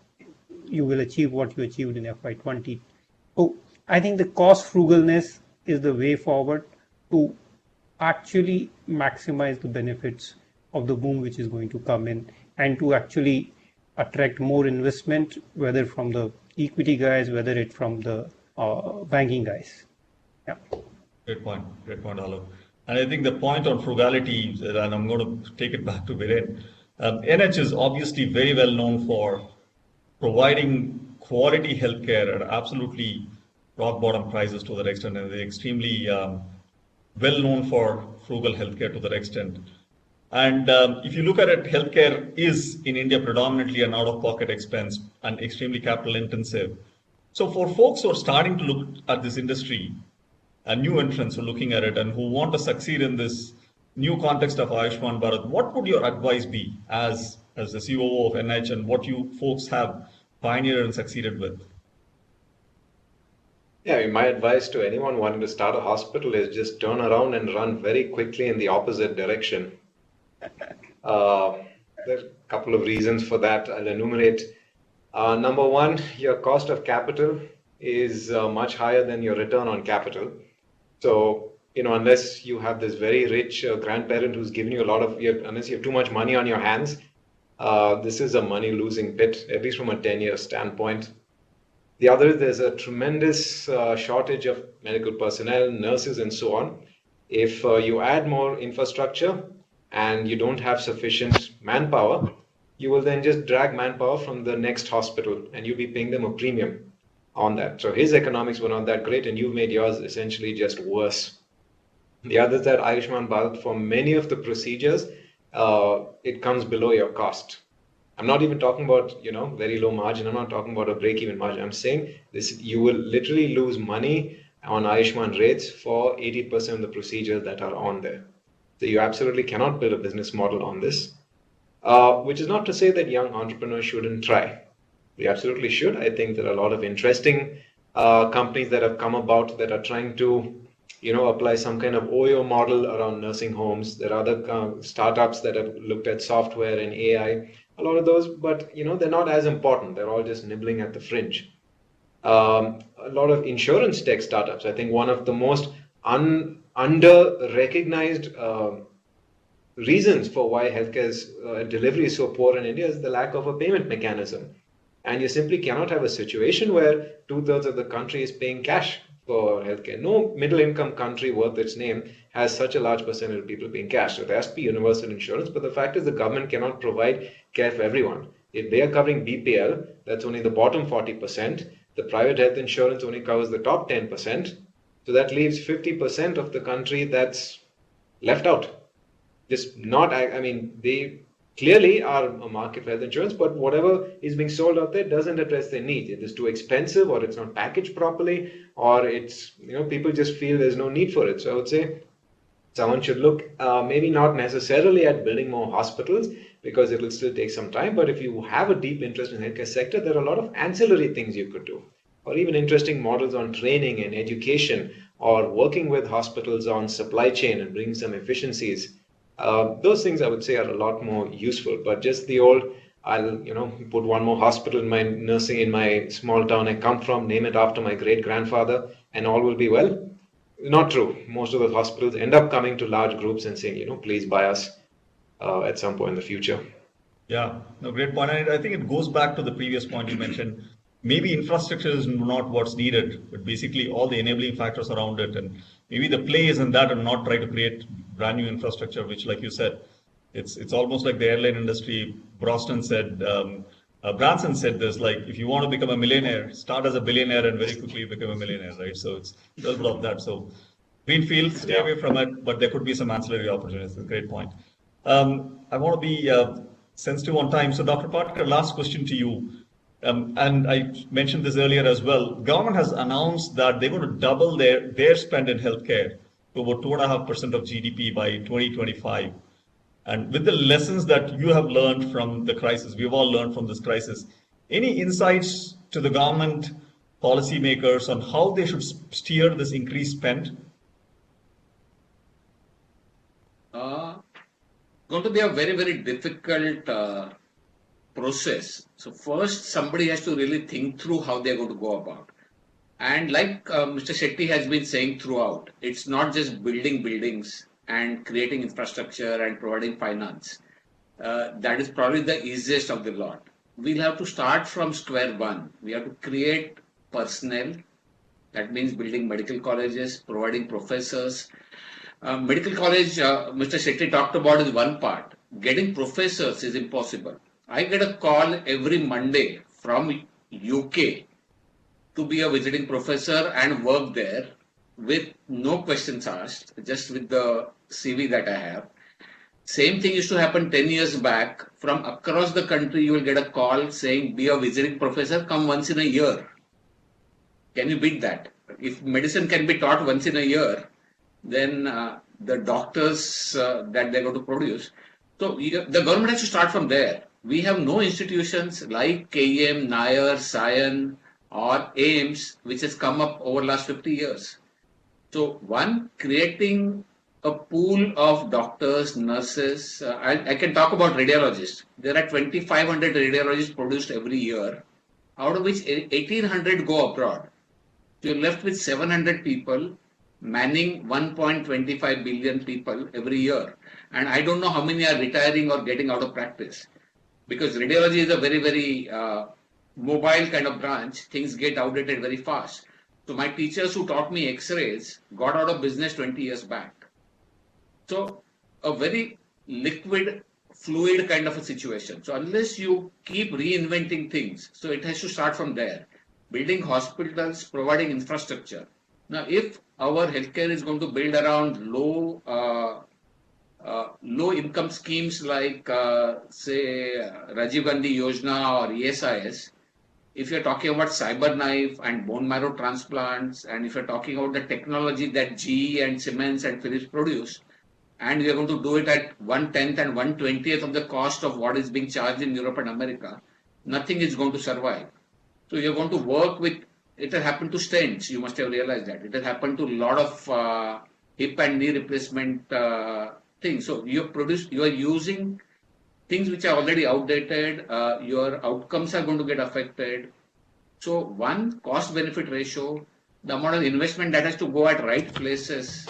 you will achieve what you achieved in FY20. So I think the cost frugalness is the way forward to actually maximize the benefits of the boom which is going to come in, and to actually attract more investment, whether from the equity guys, whether it from the banking guys. Yeah. Great point, Alok. And I think the point on frugality, and I'm going to take it back to Viren. NH is obviously very well known for providing quality healthcare at absolutely rock bottom prices to that extent, and they're extremely well known for frugal healthcare to that extent. And if you look at it, healthcare is in India predominantly an out-of-pocket expense and extremely capital intensive. So for folks who are starting to look at this industry, and new entrants who are looking at it and who want to succeed in this new context of Ayushman Bharat, what would your advice be as the COO of NH, and what you folks have pioneered and succeeded with? Yeah, my advice to anyone wanting to start a hospital is just turn around and run very quickly in the opposite direction. There are a couple of reasons for that. I'll enumerate. Number one, your cost of capital is much higher than your return on capital. So, unless you have this very rich grandparent who's giving you unless you have too much money on your hands, this is a money losing pit, at least from a 10-year standpoint. The other, there's a tremendous shortage of medical personnel, nurses, and so on. If you add more infrastructure and you don't have sufficient manpower, you will then just drag manpower from the next hospital and you'll be paying them a premium on that. So his economics were not that great, and you've made yours essentially just worse. The other is that Ayushman Bharat, for many of the procedures, it comes below your cost. I'm not even talking about, very low margin. I'm not talking about a break-even margin. I'm saying this: you will literally lose money on Ayushman rates for 80% of the procedures that are on there. So you absolutely cannot build a business model on this, which is not to say that young entrepreneurs shouldn't try. We absolutely should. I think there are a lot of interesting companies that have come about that are trying to, apply some kind of OYO model around nursing homes. There are other startups that have looked at software and AI. A lot of those, but they're not as important. They're all just nibbling at the fringe. A lot of insurance tech startups. I think one of the most under-recognized reasons for why healthcare's delivery is so poor in India is the lack of a payment mechanism. And you simply cannot have a situation where 2/3 of the country is paying cash for healthcare. No middle-income country worth its name has such a large percentage of people paying cash. So there has to be universal insurance, but the fact is the government cannot provide care for everyone. If they are covering BPL, that's only the bottom 40%. The private health insurance only covers the top 10%. So that leaves 50% of the country that's left out. Just not, they clearly are a market for health insurance, but whatever is being sold out there doesn't address their needs. It is too expensive, or it's not packaged properly, or it's, people just feel there's no need for it. So I would say someone should look maybe not necessarily at building more hospitals, because it will still take some time. But if you have a deep interest in the healthcare sector, there are a lot of ancillary things you could do, or even interesting models on training and education, or working with hospitals on supply chain and bringing some efficiencies. Those things I would say are a lot more useful. But just the old, I'll put one more hospital in my nursing in my small town I come from, name it after my great grandfather, and all will be well. Not true. Most of the hospitals end up coming to large groups and saying, please buy us at some point in the future. Yeah, no, great point. And I think it goes back to the previous point you mentioned. Maybe infrastructure is not what's needed, but basically all the enabling factors around it. And maybe the play is in that and not try to create brand new infrastructure, which, like you said, it's almost like the airline industry. Branson said this, like, if you want to become a millionaire, start as a billionaire and very quickly become a millionaire, right? So it's a little bit of that. So greenfield, stay away from it, but there could be some ancillary opportunities. That's a great point. I want to be sensitive on time. So Dr. Patkar, last question to you. And I mentioned this earlier as well. Government has announced that they're going to double their spend in healthcare to about 2.5% of GDP by 2025. And with the lessons that you have learned from the crisis, we've all learned from this crisis, any insights to the government policymakers on how they should steer this increased spend? Going to be a very, very difficult process. So first, somebody has to really think through how they're going to go about. And like Mr. Shetty has been saying throughout, it's not just building buildings and creating infrastructure and providing finance. That is probably the easiest of the lot. We'll have to start from square one. We have to create personnel. That means building medical colleges, providing professors. Medical college, Mr. Shetty talked about is one part. Getting professors is impossible. I get a call every Monday from UK to be a visiting professor and work there with no questions asked, just with the CV that I have. Same thing used to happen 10 years back. From across the country, you will get a call saying, be a visiting professor, come once in a year. Can you beat that? If medicine can be taught once in a year, then the doctors that they're going to produce. So the government has to start from there. We have no institutions like KEM, Nair, Sion or AIMS, which has come up over the last 50 years. So one, creating a pool of doctors, nurses. I can talk about radiologists. There are 2,500 radiologists produced every year, out of which 1,800 go abroad. So you're left with 700 people manning 1.25 billion people every year. And I don't know how many are retiring or getting out of practice. Because radiology is a very, very mobile kind of branch. Things get outdated very fast. So my teachers who taught me X-rays got out of business 20 years back. So a very liquid, fluid kind of a situation. So unless you keep reinventing things, so it has to start from there. Building hospitals, providing infrastructure. Now, if our healthcare is going to build around low income schemes like, say, Rajiv Gandhi Yojana or ESIS, if you're talking about CyberKnife and bone marrow transplants, and if you're talking about the technology that GE and Siemens and Philips produce, and we are going to do it at 1/10 and 1/20th of the cost of what is being charged in Europe and America, nothing is going to survive. So you're going to work with, it has happened to stents, you must have realized that. It has happened to a lot of hip and knee replacement things. So you are using things which are already outdated, your outcomes are going to get affected. So one, cost benefit ratio, the amount of investment that has to go at right places,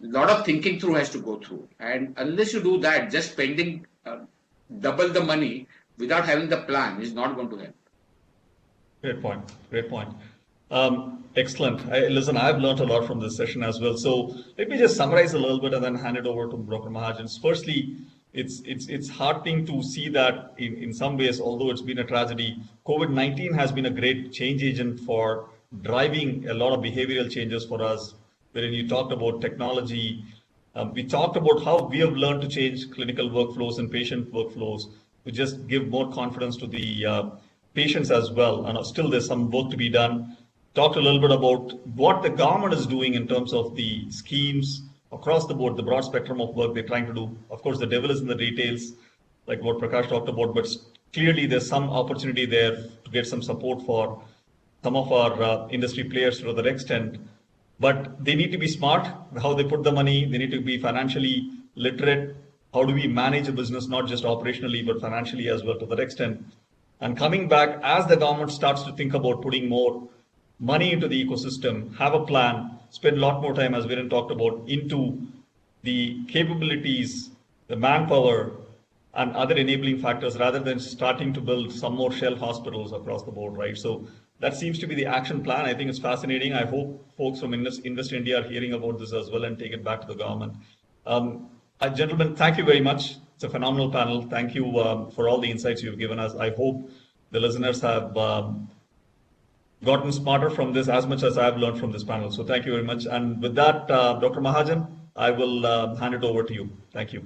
a lot of thinking through has to go through. And unless you do that, just spending double the money without having the plan is not going to help. Great point. Great point. Excellent. Listen, I've learned a lot from this session as well. So let me just summarize a little bit and then hand it over to Dr. Mahajan. Firstly, it's heartening to see that in some ways, although it's been a tragedy, COVID-19 has been a great change agent for driving a lot of behavioral changes for us. Wherein you talked about technology, we talked about how we have learned to change clinical workflows and patient workflows to just give more confidence to the patients as well. And still there's some work to be done. Talked a little bit about what the government is doing in terms of the schemes across the board, the broad spectrum of work they're trying to do. Of course, the devil is in the details, like what Prakash talked about, but clearly there's some opportunity there to get some support for some of our industry players to that extent. But they need to be smart how they put the money. They need to be financially literate. How do we manage a business, not just operationally, but financially as well to that extent? And coming back, as the government starts to think about putting more money into the ecosystem, have a plan, spend a lot more time, as Viren talked about, into the capabilities, the manpower, and other enabling factors, rather than starting to build some more shell hospitals across the board, right? So that seems to be the action plan. I think it's fascinating. I hope folks from Invest India are hearing about this as well and take it back to the government. Gentlemen, thank you very much. It's a phenomenal panel. Thank you for all the insights you've given us. I hope the listeners have gotten smarter from this as much as I've learned from this panel. So thank you very much. And with that, Dr. Mahajan, I will hand it over to you. Thank you.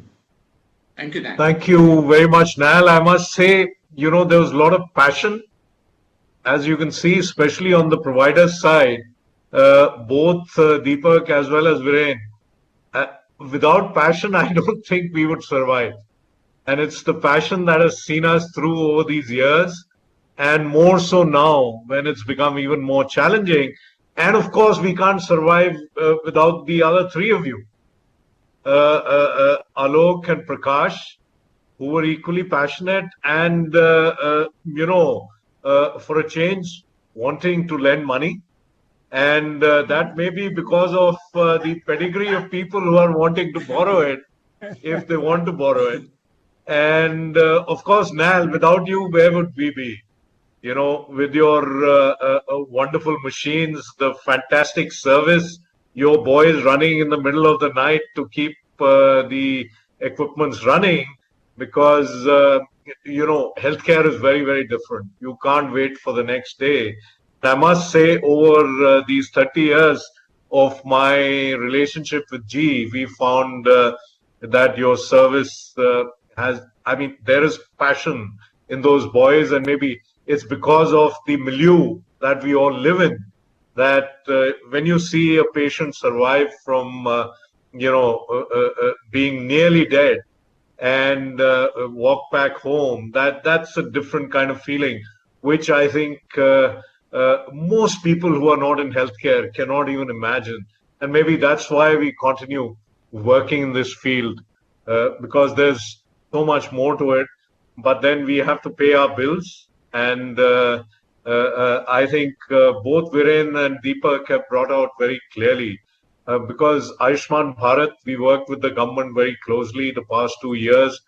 Thank you, Dan. Thank you very much, Nal. I must say, there was a lot of passion, as you can see, especially on the provider side, both Deepak as well as Viren. Without passion, I don't think we would survive. And it's the passion that has seen us through over these years, and more so now when it's become even more challenging. And of course, we can't survive without the other three of you, Alok and Prakash, who were equally passionate and, for a change, wanting to lend money. And that may be because of the pedigree of people who are wanting to borrow it, if they want to borrow it. And of course, Nal, without you, where would we be? With your wonderful machines, the fantastic service, your boys running in the middle of the night to keep the equipments running, because, healthcare is very, very different. You can't wait for the next day. I must say, over these 30 years of my relationship with GE, we found that your service there is passion in those boys, and maybe it's because of the milieu that we all live in, that when you see a patient survive from, being nearly dead and walk back home, that's a different kind of feeling, which I think most people who are not in healthcare cannot even imagine. And maybe that's why we continue working in this field, because there's so much more to it. But then we have to pay our bills. And I think both Viren and Deepak have brought out very clearly, because Ayushman Bharat, we worked with the government very closely the past 2 years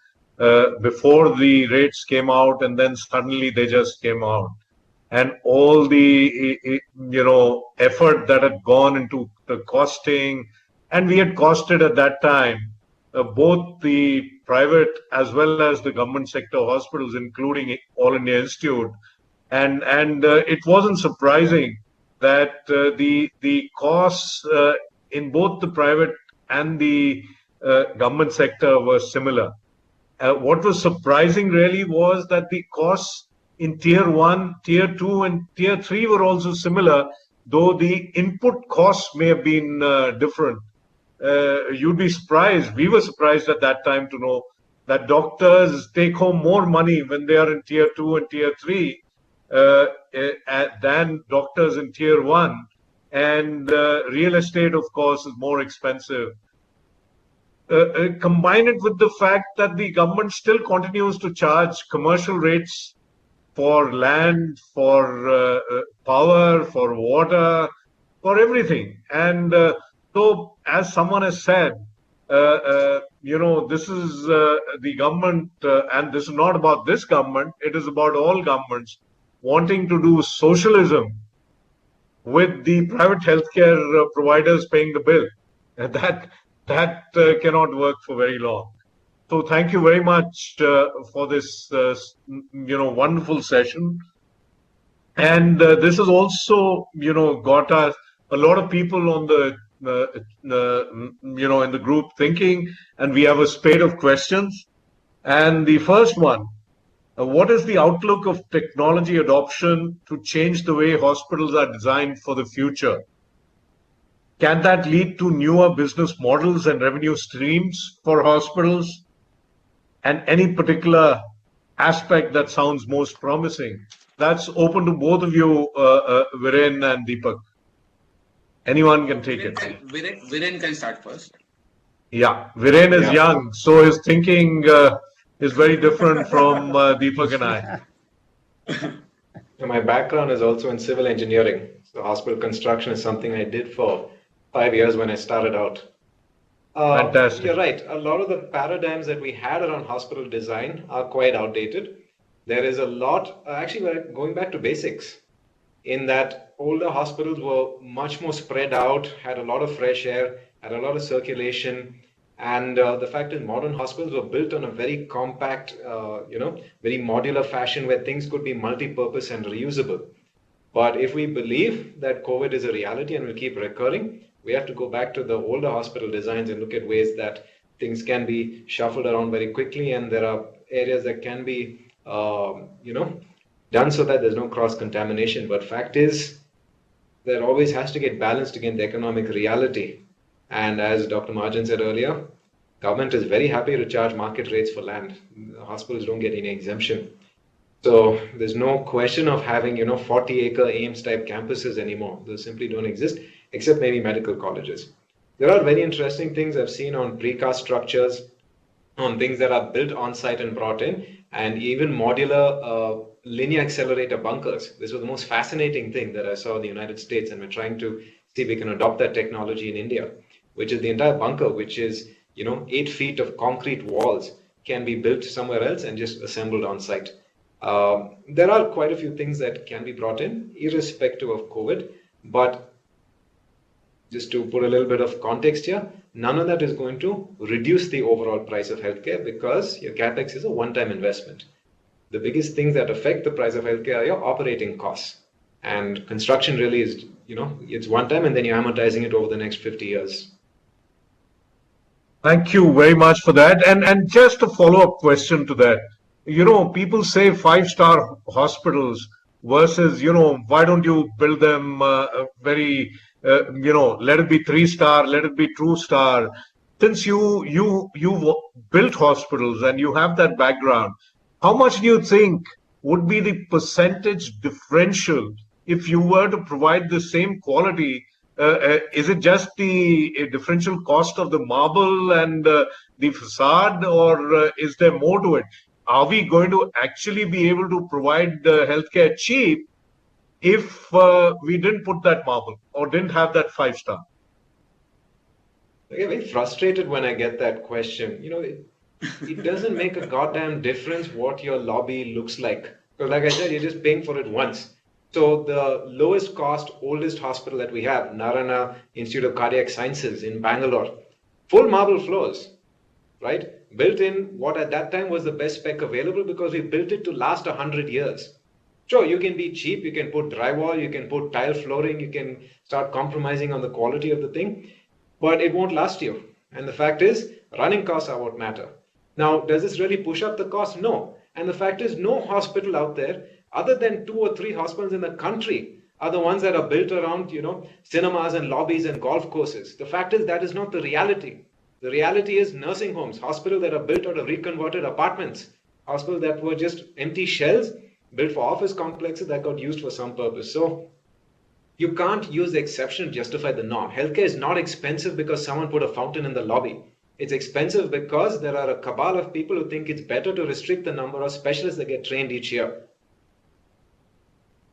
before the rates came out, and then suddenly they just came out. And all the, effort that had gone into the costing, and we had costed at that time, both the private as well as the government sector hospitals, including All India Institute. And it wasn't surprising that the costs in both the private and the government sector were similar. What was surprising really was that the costs in tier 1, tier 2, and tier 3 were also similar, though the input costs may have been different. you'd be surprised. We were surprised at that time to know that doctors take home more money when they are in tier 2 and tier 3 than doctors in tier 1. And real estate, of course, is more expensive. Combine it with the fact that the government still continues to charge commercial rates for land, for power, for water, for everything. And so, as someone has said, this is the government, and this is not about this government, it is about all governments wanting to do socialism with the private healthcare providers paying the bill. And that cannot work for very long. So thank you very much for this, wonderful session. And this has also, got us a lot of people on the, in the group thinking, and we have a spate of questions. And the first one, what is the outlook of technology adoption to change the way hospitals are designed for the future? Can that lead to newer business models and revenue streams for hospitals? And any particular aspect that sounds most promising? That's open to both of you, Viren and Deepak. Anyone can take it. Viren can start first. Yeah, Viren is young, so his thinking is very different from Deepak and I. My background is also in civil engineering. So hospital construction is something I did for 5 years when I started out. Fantastic. You're right. A lot of the paradigms that we had around hospital design are quite outdated. There is a lot, actually, we're going back to basics, in that older hospitals were much more spread out, had a lot of fresh air, had a lot of circulation. And the fact is, modern hospitals were built on a very compact, very modular fashion where things could be multi-purpose and reusable. But if we believe that COVID is a reality and will keep recurring, we have to go back to the older hospital designs and look at ways that things can be shuffled around very quickly, and there are areas that can be, done so that there's no cross-contamination. But fact is, there always has to get balanced against the economic reality. And as Dr. Mahajan said earlier, government is very happy to charge market rates for land. Hospitals don't get any exemption. So there's no question of having, 40-acre AIMS type campuses anymore. Those simply don't exist, except maybe medical colleges. There are very interesting things I've seen on precast structures, on things that are built on site and brought in, and even modular linear accelerator bunkers. This was the most fascinating thing that I saw in the United States, and we're trying to see if we can adopt that technology in India, which is the entire bunker, which is 8 feet of concrete walls, can be built somewhere else and just assembled on site. There are quite a few things that can be brought in, irrespective of COVID, but just to put a little bit of context here, none of that is going to reduce the overall price of healthcare, because your capex is a one-time investment. The biggest things that affect the price of healthcare are your operating costs, and construction really is, it's one time and then you're amortizing it over the next 50 years. Thank you very much for that. And just a follow-up question to that. People say 5-star hospitals versus, why don't you build them very, let it be 3-star, let it be 2-star. Since you built hospitals and you have that background, how much do you think would be the percentage differential if you were to provide the same quality? Is it just the differential cost of the marble and the facade, or is there more to it? Are we going to actually be able to provide healthcare cheap if we didn't put that marble or didn't have that 5-star? I get very frustrated when I get that question. It doesn't make a goddamn difference what your lobby looks like. Because like I said, you're just paying for it once. So the lowest cost, oldest hospital that we have, Narayana Institute of Cardiac Sciences in Bangalore, full marble floors, right? Built in what at that time was the best spec available, because we built it to last 100 years. Sure, you can be cheap, you can put drywall, you can put tile flooring, you can start compromising on the quality of the thing, but it won't last you. And the fact is, running costs are what matter. Now, does this really push up the cost? No. And the fact is, no hospital out there, other than 2 or 3 hospitals in the country, are the ones that are built around, cinemas and lobbies and golf courses. The fact is that is not the reality. The reality is nursing homes, hospitals that are built out of reconverted apartments, hospitals that were just empty shells built for office complexes that got used for some purpose. So you can't use the exception to justify the norm. Healthcare is not expensive because someone put a fountain in the lobby. It's expensive because there are a cabal of people who think it's better to restrict the number of specialists that get trained each year.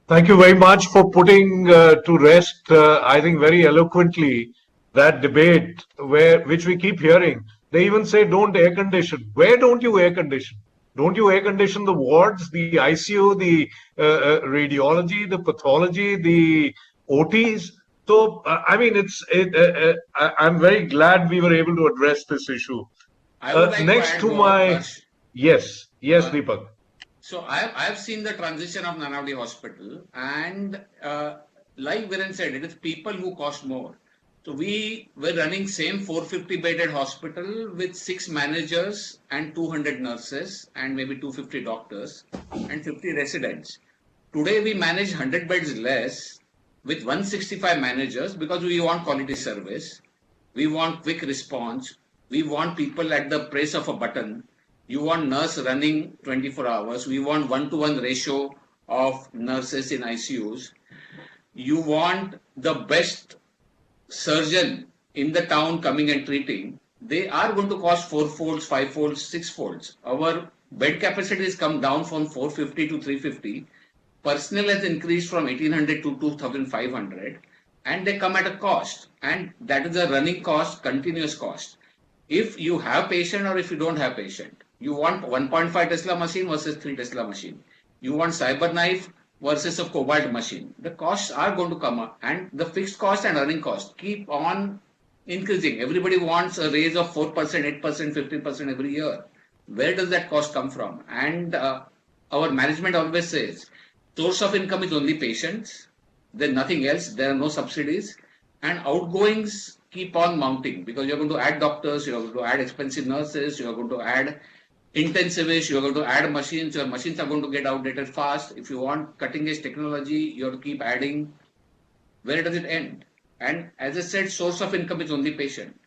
Thank you very much for putting to rest, I think very eloquently, that debate which we keep hearing. They even say don't air condition. Where don't you air condition? Don't you air condition the wards, the ICU, the radiology, the pathology, the OTs? So, I mean, I'm very glad we were able to address this issue. I would like next to add my... Harsh. Yes, Deepak. So I've seen the transition of Nanavati Hospital, and like Viren said, it is people who cost more. So we were running same 450-bedded hospital with 6 managers and 200 nurses and maybe 250 doctors and 50 residents. Today we manage 100 beds less with 165 managers because we want quality service, we want quick response, we want people at the press of a button. You want nurse running 24 hours. We want 1-to-1 ratio of nurses in ICUs. You want the best surgeon in the town coming and treating. They are going to cost 4-folds, 5-folds, 6-folds. Our bed capacity has come down from 450 to 350. Personnel has increased from 1800 to 2500. And they come at a cost. And that is a running cost, continuous cost. If you have patient or if you don't have patient. You want 1.5 Tesla machine versus 3 Tesla machine. You want CyberKnife versus a Cobalt machine. The costs are going to come up, and the fixed cost and running cost keep on increasing. Everybody wants a raise of 4%, 8%, 15% every year. Where does that cost come from? And our management always says, source of income is only patients. Then nothing else. There are no subsidies. And outgoings keep on mounting because you're going to add doctors, you're going to add expensive nurses, you're going to add intensivists, you're going to add machines, your machines are going to get outdated fast. If you want cutting edge technology, you have to keep adding. Where does it end? And as I said, source of income is only patient.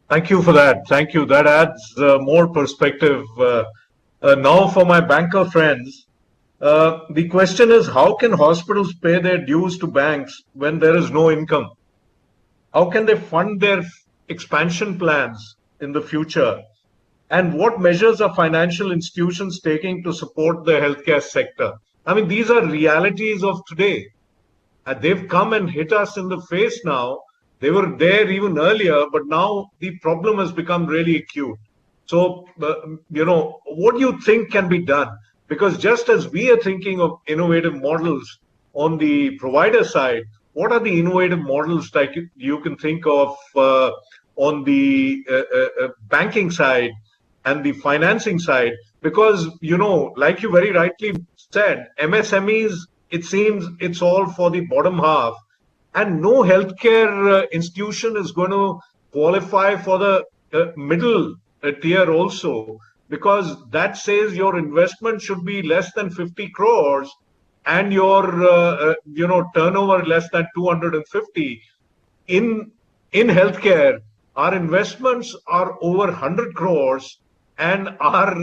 Thank you for that. Thank you. That adds more perspective. Now for my banker friends, the question is, how can hospitals pay their dues to banks when there is no income? How can they fund their expansion plans in the future? And what measures are financial institutions taking to support the healthcare sector? I mean, these are realities of today. They've come and hit us in the face now. They were there even earlier, but now the problem has become really acute. So, what do you think can be done? Because just as we are thinking of innovative models on the provider side, what are the innovative models that you can think of on the banking side and the financing side? Because, like you very rightly said, MSMEs, it seems it's all for the bottom half. And no healthcare institution is going to qualify for the middle tier also, because that says your investment should be less than 50 crores and your turnover less than 250. In healthcare, our investments are over 100 crores and our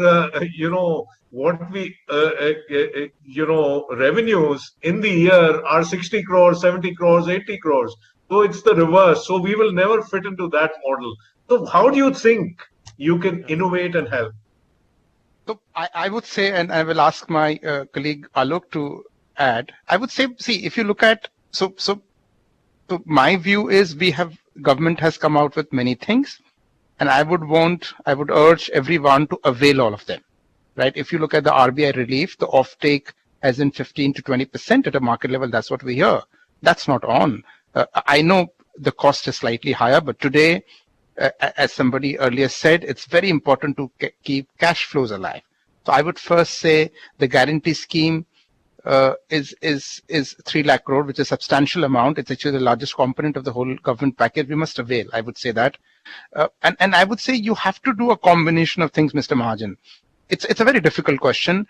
revenues in the year are 60 crores, 70 crores, 80 crores. So it's the reverse. So we will never fit into that model. So how do you think you can innovate and help? So I would say, and I will ask my colleague Alok to add, I would say, see, if you look at, so my view is government has come out with many things, and I would urge everyone to avail all of them, right? If you look at the RBI relief, the offtake as in 15 to 20% at a market level, that's what we hear. That's not on. I know the cost is slightly higher, but today, as somebody earlier said, it's very important to keep cash flows alive. So I would first say the guarantee scheme is 3 lakh crore, which is a substantial amount. It's actually the largest component of the whole government package. We must avail, I would say that. And I would say you have to do a combination of things, Mr. Mahajan. It's a very difficult question.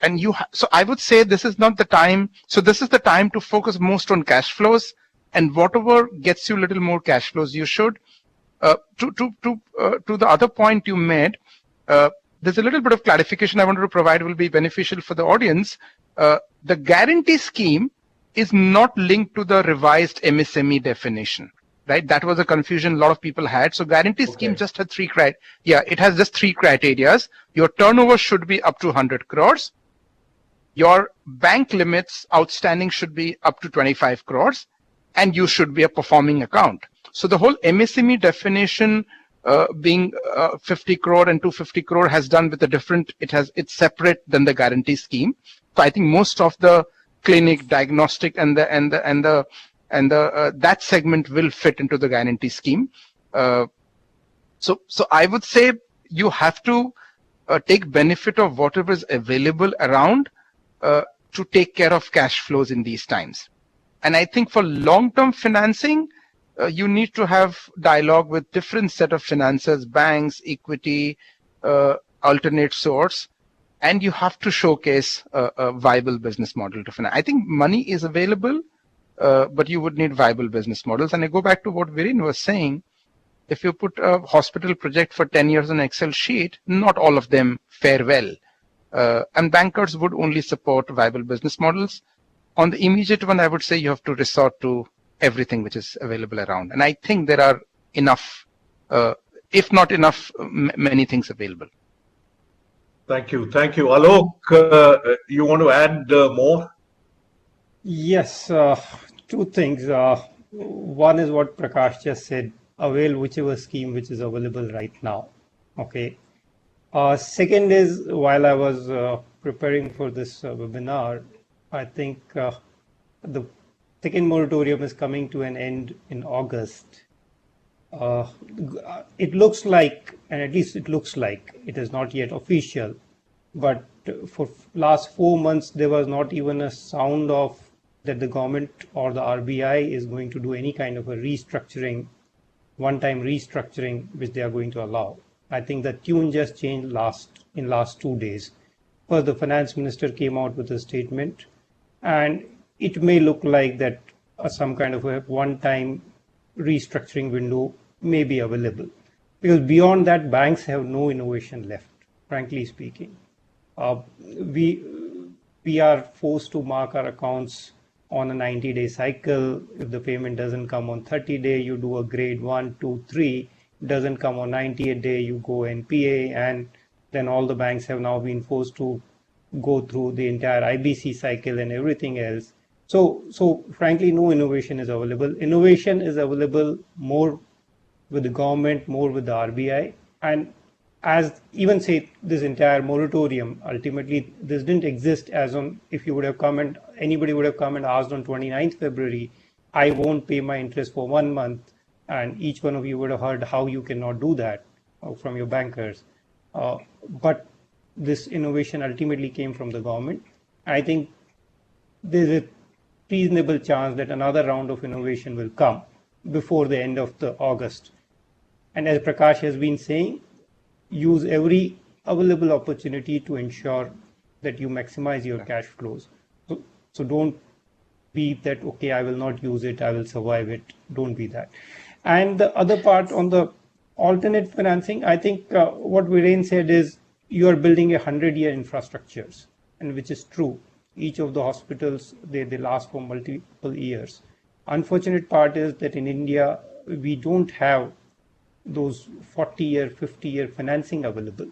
And so I would say this is not the time. So this is the time to focus most on cash flows, and whatever gets you a little more cash flows, you should. To the other point you made, there's a little bit of clarification I wanted to provide will be beneficial for the audience. The guarantee scheme is not linked to the revised MSME definition, right? That was a confusion a lot of people had. So guarantee scheme just had it has just three criteria. Your turnover should be up to 100 crores. Your bank limits outstanding should be up to 25 crores, and you should be a performing account. So the whole MSME definition being 50 crore and 250 crore has done with a different, it's separate than the guarantee scheme. So I think most of the clinic, diagnostic, and that segment will fit into the guarantee scheme. So I would say you have to take benefit of whatever is available around to take care of cash flows in these times. And I think for long-term financing, you need to have dialogue with different set of financiers, banks, equity, alternate source, and you have to showcase a viable business model to finance. I think money is available, but you would need viable business models. And I go back to what Viren was saying. If you put a hospital project for 10 years on an Excel sheet, not all of them fare well. And bankers would only support viable business models. On the immediate one, I would say you have to resort to everything which is available around. And I think there are enough, if not enough, many things available. Thank you. Thank you. Alok, you want to add more? Yes, two things. One is what Prakash just said, avail whichever scheme which is available right now. Okay. Second is, while I was preparing for this webinar, I think the second moratorium is coming to an end in August. It looks like, and at least it looks like, it is not yet official, but for last 4 months there was not even a sound of that the government or the RBI is going to do any kind of a restructuring, one-time restructuring, which they are going to allow. I think the tune just changed in last 2 days. First, the finance minister came out with a statement, and it may look like that some kind of a one-time restructuring window may be available, because beyond that, banks have no innovation left, frankly speaking. We are forced to mark our accounts on a 90-day cycle. If the payment doesn't come on 30-day, you do a grade 1, 2, 3. Doesn't come on 90th day, you go NPA, and then all the banks have now been forced to go through the entire IBC cycle and everything else. So frankly, no innovation is available. Innovation is available more with the government, more with the RBI, and as even say this entire moratorium, ultimately this didn't exist as on, if you would have come and anybody would have come and asked on 29th February, I won't pay my interest for 1 month. And each one of you would have heard how you cannot do that from your bankers. But this innovation ultimately came from the government. I think there's a reasonable chance that another round of innovation will come before the end of the August. And as Prakash has been saying, use every available opportunity to ensure that you maximize your cash flows. So don't be that, okay, I will not use it, I will survive it. Don't be that. And the other part on the alternate financing, I think what Viren said is you are building 100-year infrastructures, and which is true. Each of the hospitals, they last for multiple years. Unfortunate part is that in India, we don't have those 40-year, 50-year financing available.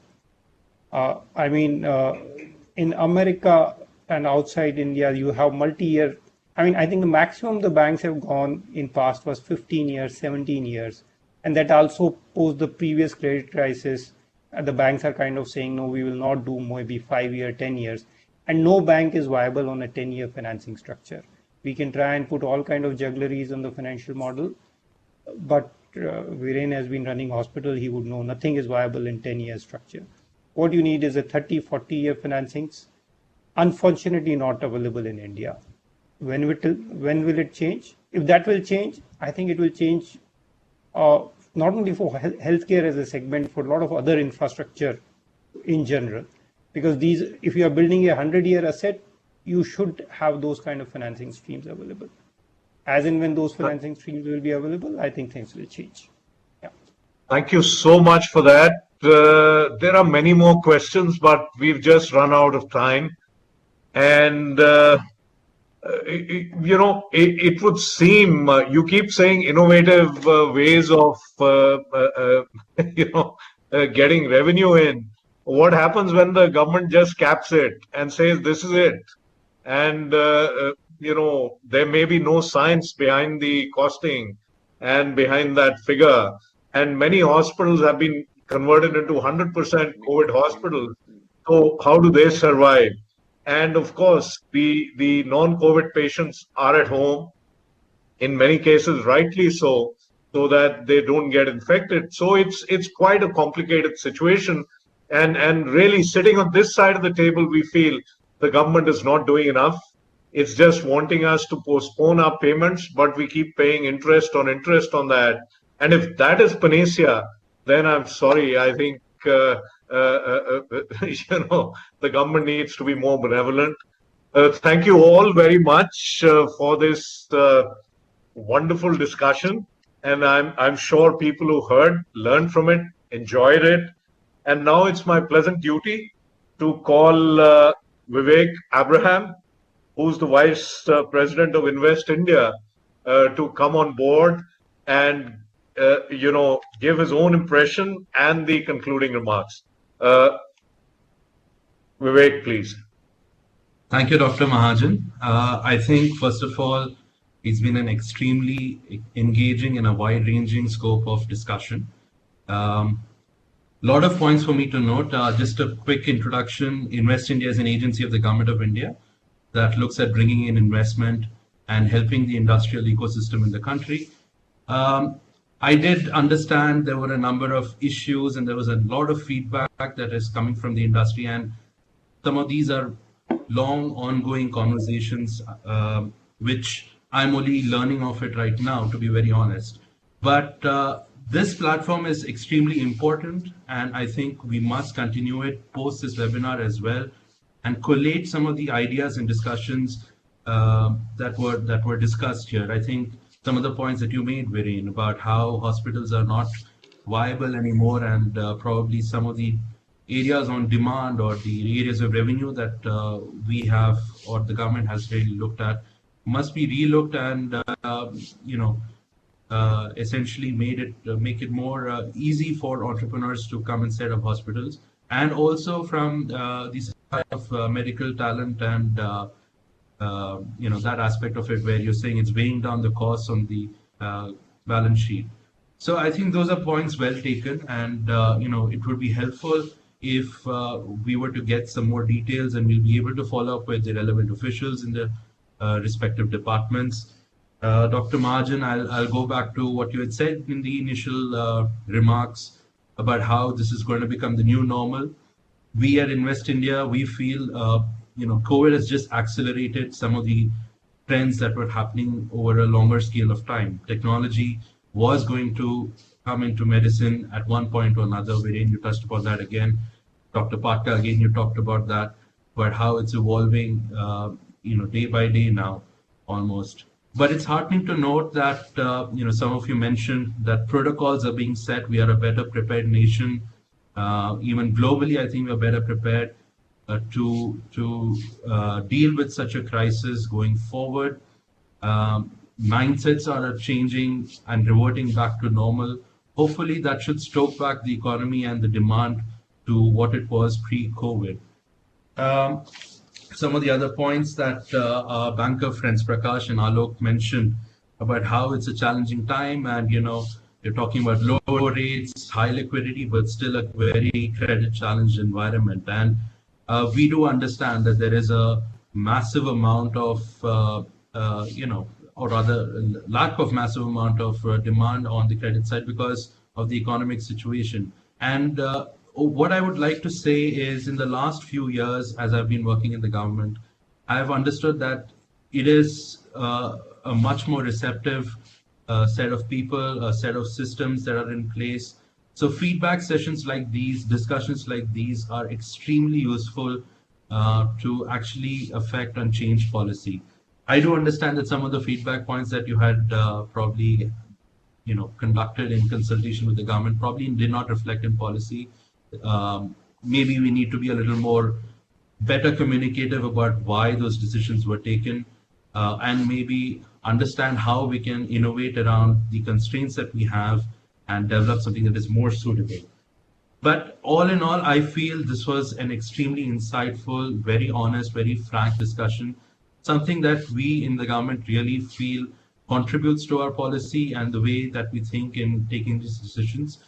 In America and outside India, you have multi-year. I think the maximum the banks have gone in past was 15 years, 17 years. And that also posed the previous credit crisis. The banks are kind of saying, no, we will not do maybe 5 years, 10 years. And no bank is viable on a 10-year financing structure. We can try and put all kind of juggleries on the financial model. But Viren has been running hospital. He would know nothing is viable in 10-year structure. What you need is a 30, 40-year financings. Unfortunately, not available in India. When will it change? If that will change, I think it will change not only for healthcare as a segment, for a lot of other infrastructure in general. Because these, if you are building a 100-year asset, you should have those kind of financing streams available. As and when those financing streams will be available, I think things will change. Yeah. Thank you so much for that. There are many more questions, but we've just run out of time. And, it would seem, you keep saying innovative ways of, getting revenue in. What happens when the government just caps it and says, this is it? And, there may be no science behind the costing and behind that figure. And many hospitals have been converted into 100% COVID hospitals. So how do they survive? And of course, the non-COVID patients are at home, in many cases rightly so that they don't get infected. So it's quite a complicated situation. And really sitting on this side of the table, we feel the government is not doing enough. It's just wanting us to postpone our payments, but we keep paying interest on that. And if that is panacea, then I'm sorry, I think, the government needs to be more benevolent. Thank you all very much for this wonderful discussion. And I'm sure people who heard, learned from it, enjoyed it. And now it's my pleasant duty to call Vivek Abraham, who's the Vice President of Invest India, to come on board and, give his own impression and the concluding remarks. Vivek, please. Thank you, Dr. Mahajan. I think, first of all, it's been an extremely engaging and a wide-ranging scope of discussion. Lot of points for me to note. Just a quick introduction. Invest India is an agency of the Government of India that looks at bringing in investment and helping the industrial ecosystem in the country. I did understand there were a number of issues and there was a lot of feedback that is coming from the industry, and some of these are long ongoing conversations, which I'm only learning of it right now, to be very honest. But this platform is extremely important, and I think we must continue it post this webinar as well, and collate some of the ideas and discussions that were discussed here. I think some of the points that you made, Viren, about how hospitals are not viable anymore, and probably some of the areas on demand or the areas of revenue that we have or the government has really looked at must be relooked and essentially make it more easy for entrepreneurs to come and set up hospitals, and also from the side of medical talent and that aspect of it where you're saying it's weighing down the costs on the balance sheet. So I think those are points well taken, and it would be helpful if we were to get some more details, and we'll be able to follow up with the relevant officials in the respective departments. Dr. Mahajan, I'll go back to what you had said in the initial remarks about how this is going to become the new normal. We at Invest India, we feel, COVID has just accelerated some of the trends that were happening over a longer scale of time. Technology was going to come into medicine at one point or another. Viren, you touched upon that again. Dr. Patkar, again, you talked about that, but how it's evolving, day by day now, almost. But it's heartening to note that, some of you mentioned that protocols are being set. We are a better prepared nation. Even globally, I think we're better prepared to deal with such a crisis going forward. Mindsets are changing and reverting back to normal. Hopefully, that should stoke back the economy and the demand to what it was pre-COVID. Some of the other points that our banker friends Prakash and Alok mentioned about how it's a challenging time, and you're talking about low rates, high liquidity, but still a very credit challenged environment. And we do understand that there is a massive amount of, or rather lack of massive amount of demand on the credit side because of the economic situation. And what I would like to say is, in the last few years, as I've been working in the government, I have understood that it is a much more receptive set of people, a set of systems that are in place So feedback sessions like these, discussions like these are extremely useful to actually affect and change policy. I do understand that some of the feedback points that you had probably conducted in consultation with the government probably did not reflect in policy. Maybe we need to be a little more better communicative about why those decisions were taken, and maybe understand how we can innovate around the constraints that we have and develop something that is more suitable. But all in all, I feel this was an extremely insightful, very honest, very frank discussion, something that we in the government really feel contributes to our policy and the way that we think in taking these decisions.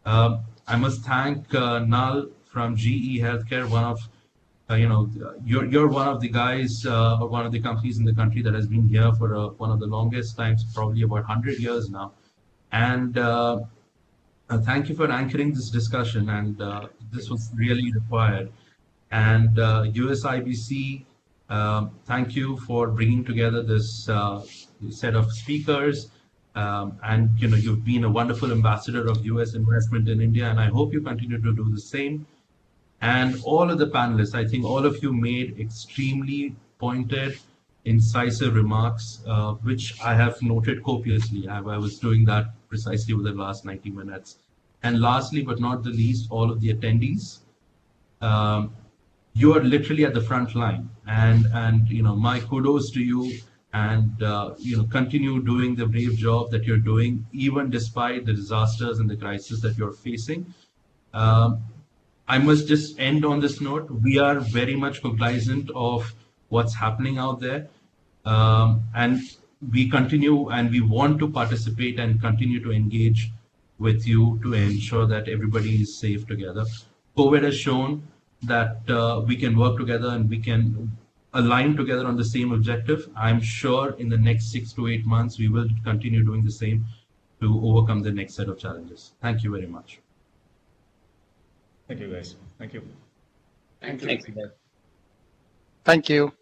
I must thank Nal from GE Healthcare, one of you're one of the guys or one of the companies in the country that has been here for one of the longest times, probably about 100 years now. And thank you for anchoring this discussion, and this was really required. And USIBC, thank you for bringing together this set of speakers. And you've been a wonderful ambassador of US investment in India, and I hope you continue to do the same. And all of the panelists, I think all of you made extremely pointed, incisive remarks, which I have noted copiously. I was doing that precisely over the last 90 minutes. And lastly, but not the least, all of the attendees. You are literally at the front line, and my kudos to you, and continue doing the brave job that you're doing, even despite the disasters and the crisis that you're facing. I must just end on this note. We are very much cognizant of what's happening out there, and we continue and we want to participate and continue to engage with you to ensure that everybody is safe together. COVID has shown that we can work together and we can align together on the same objective. I'm sure in the next 6 to 8 months, we will continue doing the same to overcome the next set of challenges. Thank you very much. Thank you, guys. Thank you. Thank you. Thanks, Vivek. Thank you.